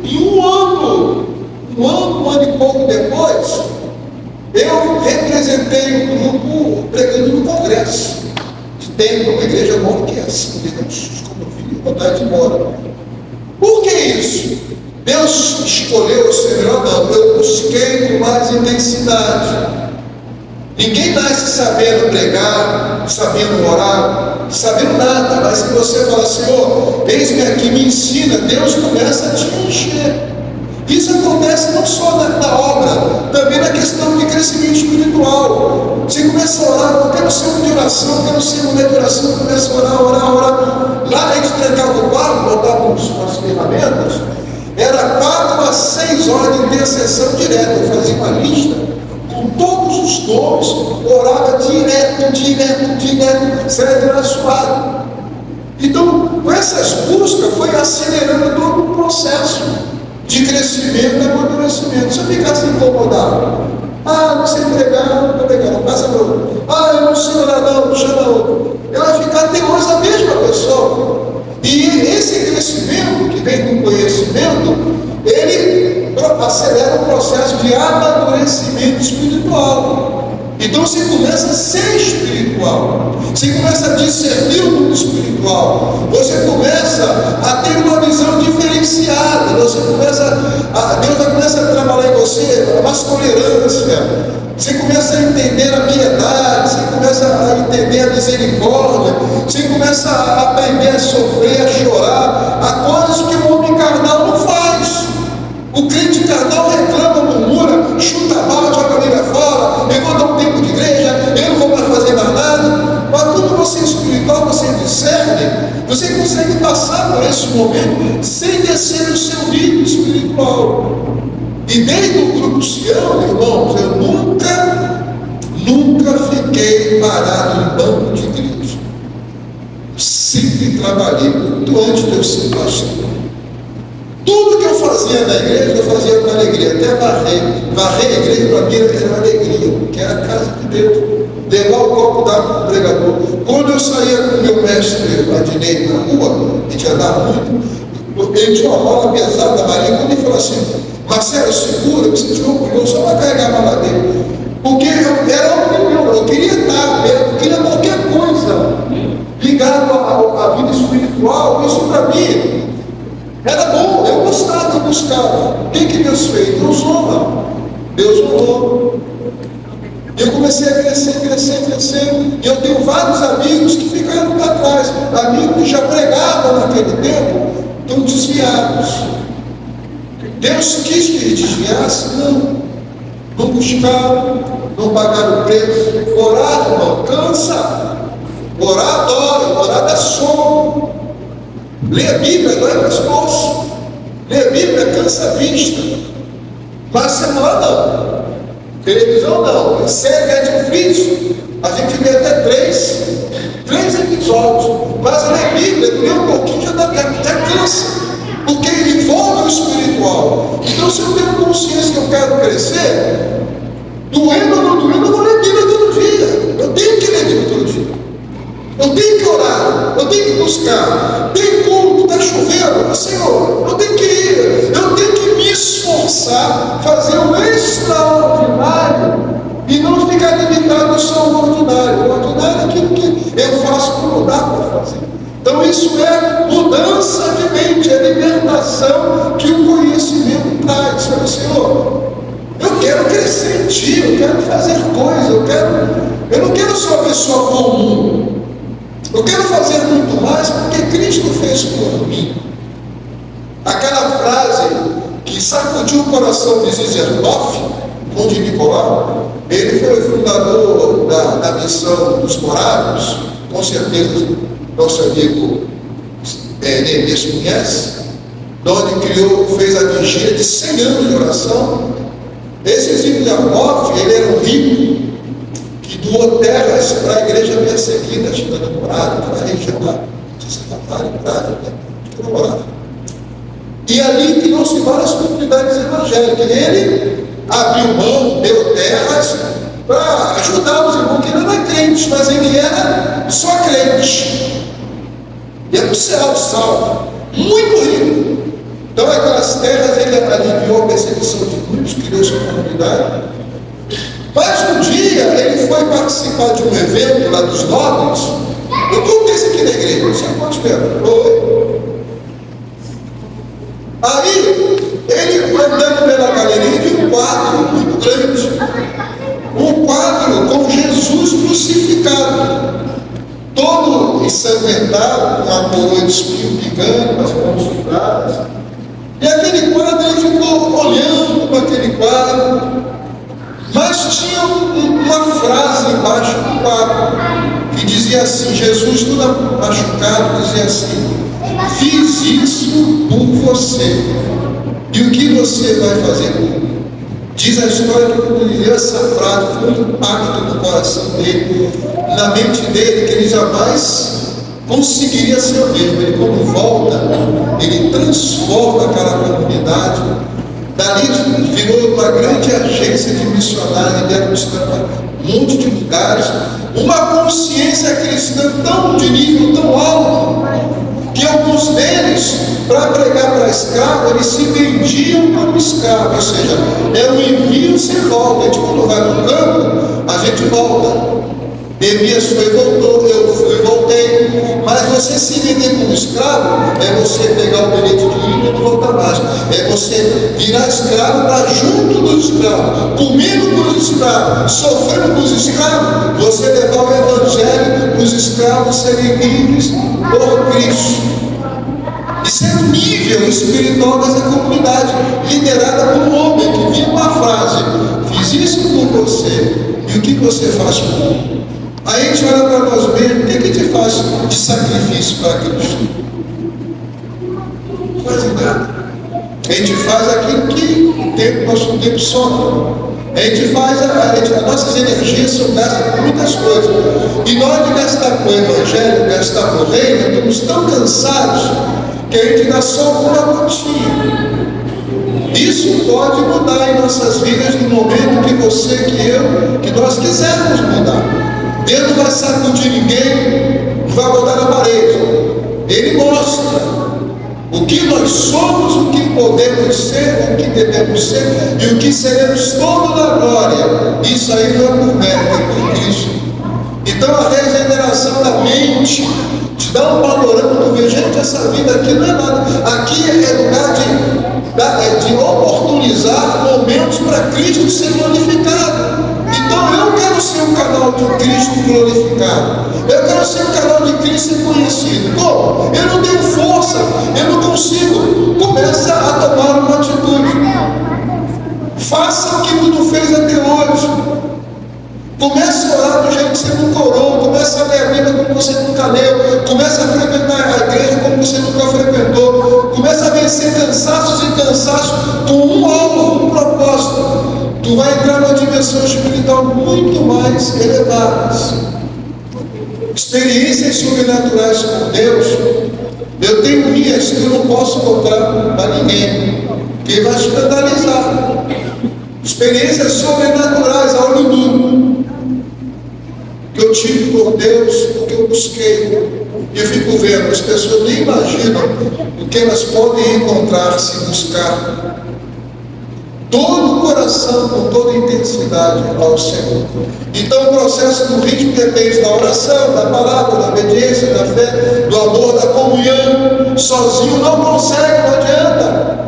A: em um ano e pouco depois, eu representei um grupo pregando no congresso de templo, uma igreja nova que é assim, como eu vi, vontade de ir embora. Por que isso? Deus escolheu ser melhor? Não, eu busquei com mais intensidade. Ninguém nasce sabendo pregar, sabendo orar, sabendo nada, mas se você fala, Senhor, eis-me aqui, me ensina, Deus começa a te encher. Isso acontece não só na obra, também na questão de crescimento espiritual. Você começa a orar, eu quero ser um de oração, quero ser uma de oração, começa a orar. Lá a gente trancava o quarto, botava as ferramentas, era 4 a 6 6 horas de intercessão direta. Eu fazia uma lista com todos os nomes, orava direto, saia de lá suado. Então, com essas buscas, foi acelerando todo o processo de crescimento e amadurecimento. Se eu ficasse incomodado, não sei pregar, não pregar, não passa para outro. Eu não sei orar, não chama outro. Eu ia ficar até hoje a mesma pessoa. E esse crescimento que vem do conhecimento, ele acelera o processo de amadurecimento espiritual. Então você começa a ser espiritual, você começa a discernir o mundo espiritual, você começa a ter uma visão diferenciada, Deus vai começar a trabalhar em você a mais tolerância, você começa a entender a piedade, você começa a entender a misericórdia, você começa a aprender a sofrer, a chorar, a coisas que o homem carnal não faz. O crente carnal reclama, murmura, chuta a bola, joga a Bíblia fora, eu vou dar um tempo de igreja, eu não vou mais fazer mais nada. Mas quando você é espiritual, você discerne, você consegue passar por esse momento sem descer o seu nível espiritual. E desde o grupo Sião, irmãos, eu nunca fiquei parado no banco de igreja. Sempre trabalhei muito antes de eu ser pastor. Tudo que eu fazia na igreja, eu fazia com alegria. Até varrer a igreja para mim era uma alegria, porque era a casa de Deus. Levar o copo d'água para o pregador. Quando eu saía com o meu mestre Adinei na rua, a gente andava muito, ele tinha uma mala pesada da Maria, quando ele falou assim: Marcelo, segura, você tinha orgulhoso, só vai carregar a mala dele. Porque eu queria estar, eu queria qualquer coisa ligado à vida espiritual. Isso para mim era bom, eu gostava, eu buscava. O que Deus fez? Deus honra. Deus honrou. Eu comecei a crescer. E eu tenho vários amigos que ficaram para trás. Amigos que já pregavam naquele tempo, estão desviados. Deus quis que eles desviassem? Não buscaram, não pagaram o preço. Orar, irmão, cansa. Orar dói, orar dá sono. Ler a Bíblia dói o pescoço. Ler a Bíblia cansa a vista. Mas celular não. Televisão não. Série Netflix, a gente vê até três episódios. Mas ler a Bíblia, ler um pouquinho já cansa. Porque envolve o espiritual. Então, se eu tenho consciência que eu quero crescer, doendo ou não doendo, eu vou ler a Bíblia todo dia. Eu tenho que ler a Bíblia todo dia. Eu tenho que orar, eu tenho que buscar. Tem culto, está chovendo, Senhor, eu tenho que ir, eu tenho que me esforçar, fazer o extraordinário e não ficar limitado só ao ordinário. O ordinário é aquilo que eu faço quando dá para fazer. Então isso é mudança de mente, é libertação que o conhecimento traz. Fala, Senhor, eu quero crescer em Ti, eu quero fazer coisas, eu não quero ser uma pessoa comum. Eu quero fazer muito mais porque Cristo fez por mim. Aquela frase que sacudiu o coração de Zizernoff, Conde Nicolau, ele foi o fundador da missão dos morávios, com certeza nosso amigo Neemias conhece, onde fez a vigília de 100 anos de oração. Esse Zizernoff, ele era um rico, que doou terras para a igreja perseguida, da namorada, para a região lá, Santa Maria, namorada. E ali criou-se várias comunidades evangélicas. Ele abriu mão, deu terras para ajudar os irmãos que não eram crentes, mas ele era só crente. E era um céu, salvo, muito rico. Então, aquelas terras ele aliviou a perseguição de muitos, criou sua comunidade. Mas um dia ele foi participar de um evento lá dos nobres. Eu contei isso aqui na igreja, não sei quantos foi. Aí ele andando pela galeria viu um quadro muito grande. Um quadro com Jesus crucificado, todo ensanguentado, com uma coroa de espinho pingando, as mãos dobradas. E aquele quadro ele ficou olhando para aquele quadro. Mas tinha uma frase embaixo do quadro que dizia assim, Jesus todo machucado, dizia assim: fiz isso por você. E o que você vai fazer? Diz a história que quando ele leu essa frase, foi um impacto no coração dele, na mente dele, que ele jamais conseguiria ser o mesmo. Ele, quando volta, ele transforma aquela comunidade. Dali virou uma grande agência de missionários, ele deram um monte de lugares, uma consciência cristã tão de nível tão alto, que alguns deles, para pregar para escravo, eles se vendiam como escravo, ou seja, era um envio sem volta. A gente, quando vai no campo, a gente volta. Neemias foi e voltou, eu fui e voltei. Mas você se vender como escravo é você pegar o bilhete de ida e não voltar mais. É você virar escravo, estar junto dos escravos, comendo com os escravos, sofrendo com os escravos. Você levar o evangelho para os escravos serem livres por Cristo. Isso é o nível espiritual dessa comunidade, liderada por um homem que viu uma frase: fiz isso por você, e o que você faz por mim? Aí a gente olha para nós mesmos, o que a gente faz de sacrifício para Cristo? Não faz nada. A gente faz aquilo que o nosso tempo sobra. A gente faz, as nossas energias são gastas com muitas coisas. E na hora de gastar com o Evangelho, gastar com o reino, estamos tão cansados que a gente dá só uma gotinha. Isso pode mudar em nossas vidas no momento que você, que nós quisermos mudar. Deus não vai sacudir ninguém, não vai botar na parede. Ele mostra o que nós somos, o que podemos ser, o que devemos ser e o que seremos todo na glória. Isso aí não é por mérito, é por Cristo. Então a regeneração da mente te dá um panorama do ver, gente, essa vida aqui não é nada. Aqui é lugar de oportunizar momentos para Cristo ser glorificado. Então eu quero ser um canal de Cristo glorificado. Eu quero ser um canal de Cristo ser conhecido. Como? Eu não tenho força, eu não consigo. Começa a tomar uma atitude. Faça o que tu não fez até hoje. Comece a orar do jeito que você nunca orou. Comece a ler a Bíblia como você nunca leu. Comece a frequentar a igreja como você nunca frequentou. Comece a vencer cansaços e cansaços com um alvo, um propósito. Tu vai entrar numa dimensão espiritual muito mais elevada. Experiências sobrenaturais com Deus, eu tenho minhas que eu não posso contar para ninguém, que vai escandalizar. Experiências sobrenaturais a olho nu, que eu tive com Deus, que eu busquei. E eu fico vendo, as pessoas nem imaginam o que elas podem encontrar se buscar todo o coração, com toda a intensidade ao Senhor. Então o processo do ritmo depende da oração, da palavra, da obediência, da fé, do amor, da comunhão. Sozinho não consegue, não adianta.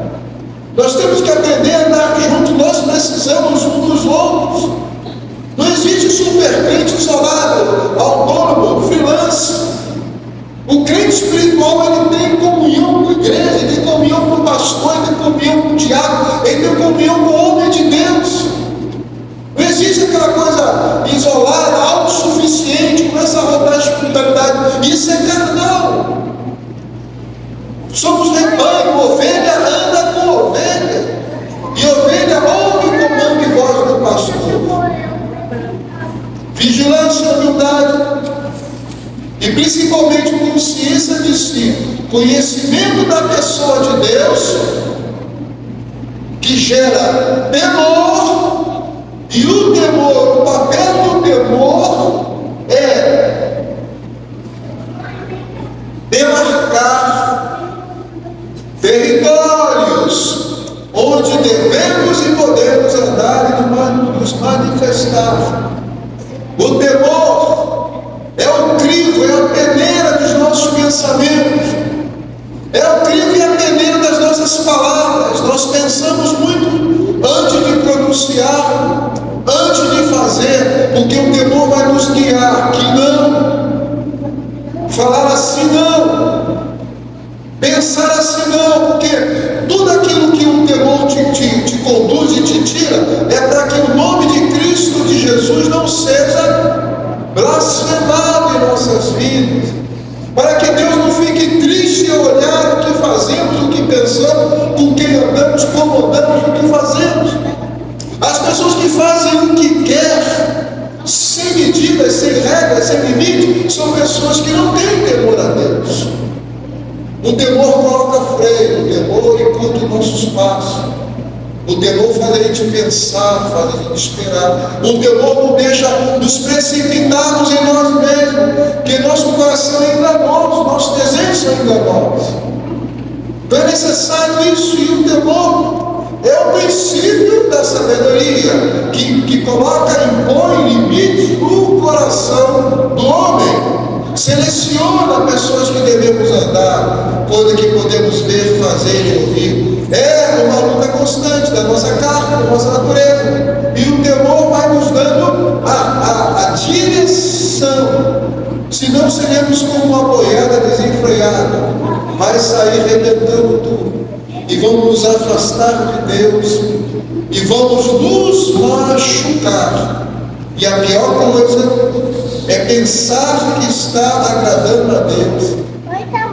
A: Nós temos que aprender a andar juntos, nós precisamos uns dos outros. Não existe super crente isolado, autônomo, freelance. O crente espiritual, ele tem comunhão com a igreja, ele tem comunhão com o pastor, ele tem comunhão com o diabo, ele tem comunhão com o homem de Deus. Não existe aquela coisa isolada, autossuficiente, começa a rodar a espiritualidade. Isso é carnal. Somos rebanho, ovelha anda com ovelha. E ovelha ouve o comando e voz do pastor. Vigilância, humildade. E principalmente consciência de si, conhecimento da pessoa de Deus, que gera temor, e o temor, o papel do temor é demarcar territórios onde devemos e podemos andar e nos manifestar. O temor é o crivo, é a peneira dos nossos pensamentos, é o crivo e a peneira das nossas palavras. Nós pensamos muito antes de pronunciar, antes de fazer, porque o temor vai nos guiar, que não, falar assim não, pensar assim não, porque tudo aquilo que o temor te conduz e te tira, é para que o nome de Cristo, de Jesus, não seja blasfemado em nossas vidas, para que Deus não fique triste ao olhar o que fazemos, o que pensamos, conversamos, com quem andamos, como andamos, o que fazemos. As pessoas que fazem o que quer, sem medidas, sem regras, sem limite, são pessoas que não têm temor a Deus. O temor coloca freio, o temor encurta os nossos passos. O temor faz a gente pensar, faz a gente esperar. O temor não deixa nos precipitarmos em nós mesmos, porque nosso coração é enganoso, nossos desejos são enganosos. Então é necessário isso, e o temor é o princípio da sabedoria, que coloca, impõe limites no coração do homem. Seleciona pessoas que devemos andar, coisas que podemos ver, fazer e ouvir. É uma luta constante da nossa carne, da nossa natureza. E o temor vai nos dando a direção. Senão seremos como uma boiada desenfreada. Vai sair arrebentando tudo. E vamos nos afastar de Deus. E vamos nos machucar. E a pior coisa é pensar que está agradando a Deus,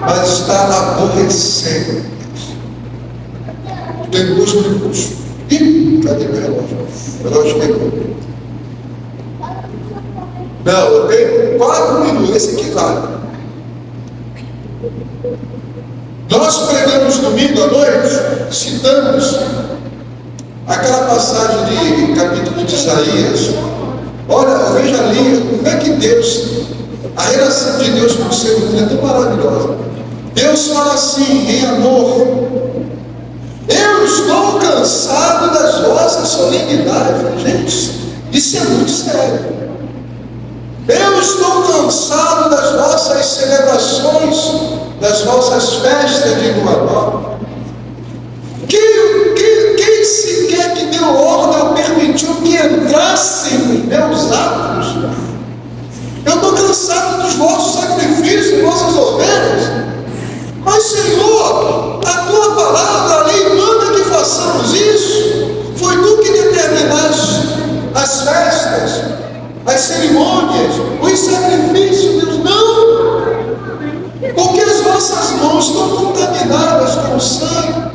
A: mas está aborrecendo Deus. Tem 2 minutos. Ih, cadê meu relógio? O relógio quebrou. Não, eu tenho 4 minutos, esse aqui vale. Nós pregamos domingo à noite, citamos aquela passagem de capítulo de Isaías. Olha, eu vejo ali como é que Deus, a relação de Deus com o ser humano é tão maravilhosa. Deus fala assim, em amor: eu estou cansado das vossas solenidades. Gente, isso é muito sério. Eu estou cansado das vossas celebrações, das vossas festas de lua nova. Quem sequer que deu ordem ou permitiu que entrassem nos meus atos? Eu estou cansado dos vossos sacrifícios, das vossas ovelhas. Mas, Senhor, a tua palavra, a lei manda que façamos isso. Foi tu que determinaste as festas, as cerimônias, os sacrifícios. Deus, não, porque as vossas mãos estão contaminadas com sangue.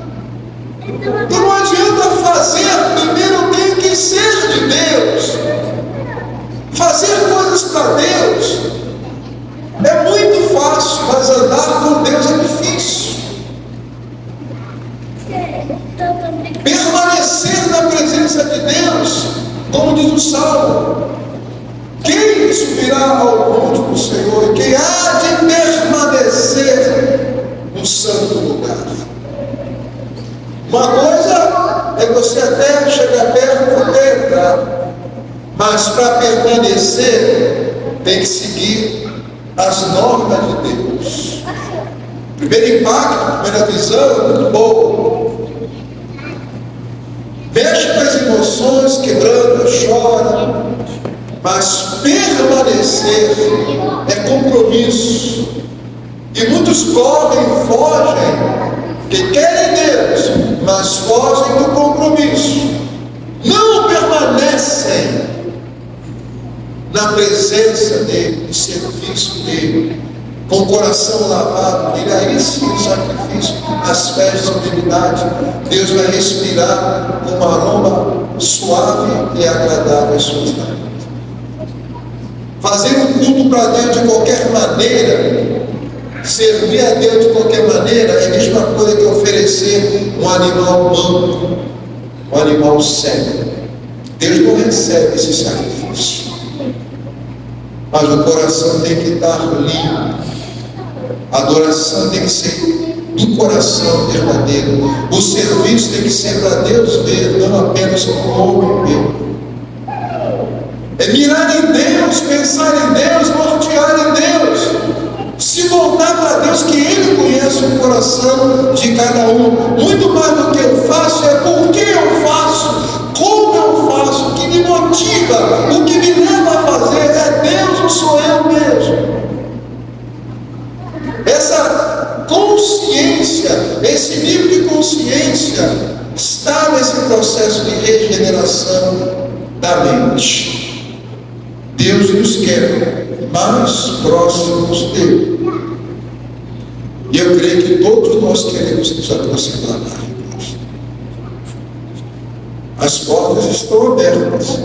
A: Então não adianta fazer, primeiro eu tenho que ser de Deus. Fazer coisas para Deus é muito fácil, mas andar com Deus é difícil. Permanecer na presença de Deus, como diz o Salmo: quem subirá ao monte do Senhor? Quem há de permanecer no santo lugar? Uma coisa é você até chegar perto, até entrar, mas para permanecer tem que seguir as normas de Deus. Primeiro impacto, primeira visão, muito boa. Mexe com as emoções, quebrando, chora, mas permanecer é compromisso. E muitos correm, fogem, que querem Deus, mas fogem do compromisso. Não permanecem na presença dele, no serviço dele, com o coração lavado. E aí sim o sacrifício, as festas, a dignidade, Deus vai respirar com um aroma suave e agradável às suas lágrimas. Fazer um culto para Deus de qualquer maneira, servir a Deus de qualquer maneira, é a mesma coisa que oferecer um animal manco, um animal cego. Deus não recebe esse sacrifício, mas o coração tem que estar limpo. A adoração tem que ser do coração verdadeiro. O serviço tem que ser para Deus ver, não apenas como homem ver. É mirar em Deus, pensar em Deus, nortear em Deus, se voltar para Deus, que Ele conhece o coração de cada um. Muito mais do que eu faço é por que eu faço, como eu faço, o que me motiva, o que me leva a fazer é Deus, não sou eu mesmo. Essa consciência, esse nível de consciência está nesse processo de regeneração da mente. Deus nos quer mais próximos dele. E eu creio que todos nós queremos nos aproximar mais de Deus. As portas estão abertas.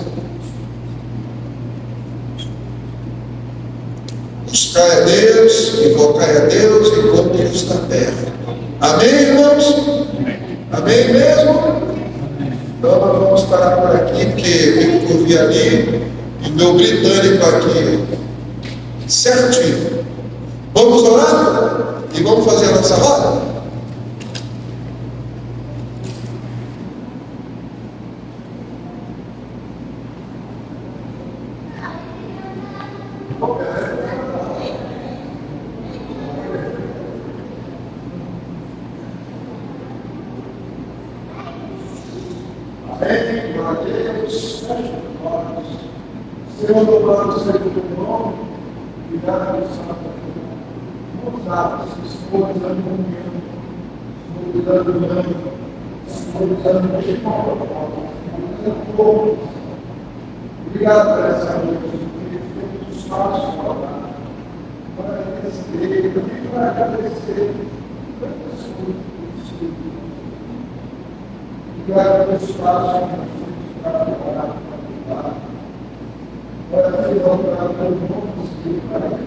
A: Buscai a Deus, invocai a Deus enquanto Ele está perto. Amém, irmãos? Amém mesmo? Então nós vamos parar por aqui, porque eu ouvi ali e meu britânico aqui certinho. Vamos orar? E vamos fazer a nossa roda? Amém, glória a Deus. Senhor, louvado seja o teu nome, obrigado, Senhor. Vamos dar as pessoas da comunhão, Senhor, dando mãe, Senhor, dando povo. Obrigado por essa noite, que nos faz falar, para agradecer, para agradecer, tantas coisas. Obrigado por esse espaço que nos preparar para ser honrado pelo nome de Deus, para que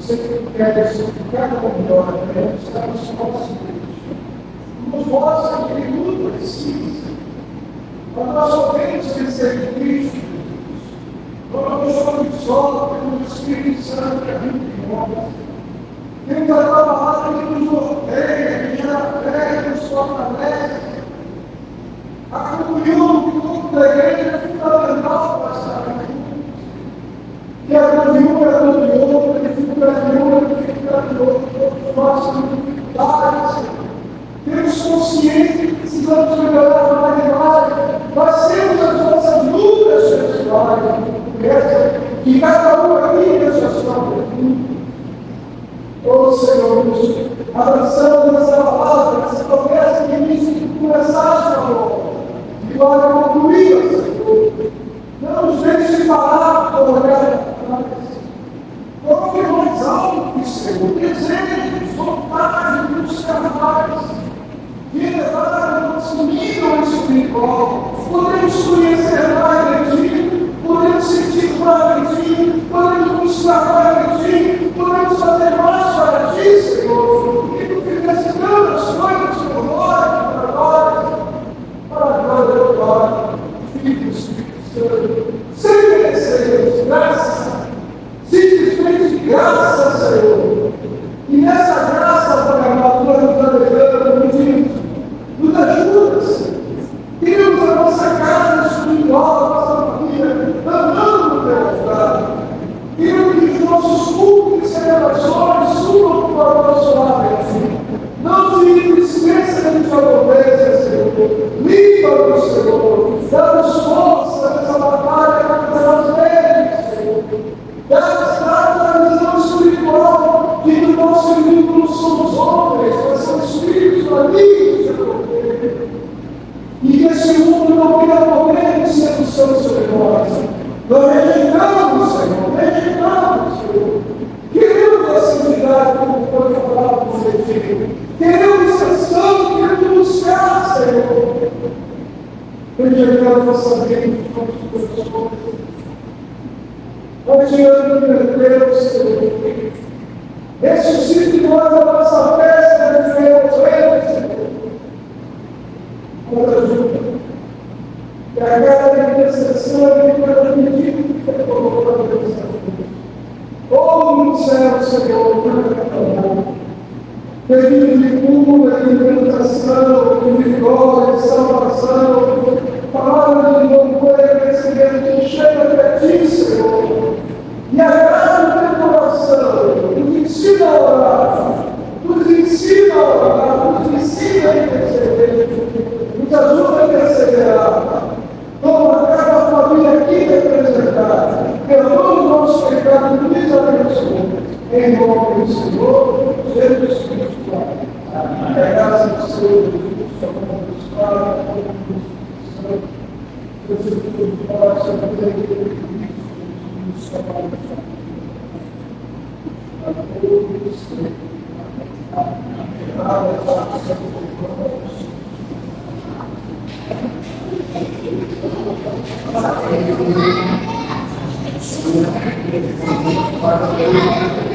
A: você que quer cada um de nós, estamos próximos, nos mostra que tudo precisa, para nós somente receber de Cristo, para nós somos só pelo Espírito Santo que habita em nós. Temos a tua palavra que nos norteia, que gera fé, que nos fortalece. A comunhão que toda a igreja é fundamental para essa vida. Que a comunhão é a comunhão, que fica de um, que fica de outro, todos nós temos dificuldades. Temos consciência que precisamos melhorar mais e mais. Nós temos as nossas lutas pessoais, que cada um aqui tem as suas próprias lutas. Oh Senhor, abraçando nessa palavra, essa promessa que me começaste a falar, e glória concluída, Senhor. Não nos deixe parar por olhar atrás. Coloque mais alto, Senhor, desejos, vontade de buscar mais, de elevar o nosso nível espiritual. Podemos conhecer mais de Ti, podemos sentir mais de Ti, podemos buscar mais de Ti, podemos fazer mais para Ti, Senhor, e tu ficando as coisas por nós, para nós, para a glória do Pai, Filho do Espírito Santo, sem merecermos graça, simplesmente graça, Senhor, e nessa graça, Pai amado, nós nos alegramos, nos ajuda, Senhor, temos a nossa casa espiritual, a nossa família, andando no teu altar. Queremos que os nossos cultos e celebrações subam para o nosso lado, não se esqueça de tua pobreza, Senhor. Limpa-nos, Senhor. Dá-nos força nessa batalha que nós temos, Senhor. Dá-nos a visão espiritual que do nosso inimigo não somos homens, mas são espíritos malignos, Senhor. E que esse mundo não tenha poder de sedução sobre nós. Nós rejeitamos, Senhor, rejeitamos, Senhor. Queremos a santidade como foi falado por Deus. Queremos ser santos, queremos buscar, Senhor. Rejeitamos a nossa vida de todas as coisas. Odiando, meu Deus, Senhor. Ressuscite em nós a nossa festa de Deus, Senhor. Nos ajuda. Que a cada intercessão e cada pedido que foi colocado nessa vida. Oh, no céu, Senhor, pedido de cura, de libertação, de vitória, de salvação, palavra de louvor e agradecimento que chega até ti, Senhor. E agrada o teu coração, nos ensina a orar, nos ensina a orar, nos ensina a interceder, nos ajuda a perseverar. Toma cada família aqui representada, perdoa os nossos pecados, nos abençoa. Em nome do Senhor, Jesus Cristo. Amém. A graça do Senhor Jesus, a mão dos Pais, a mão do Santo, Jesus Cristo, a graça do Senhor Jesus, a mão dos Pais. Para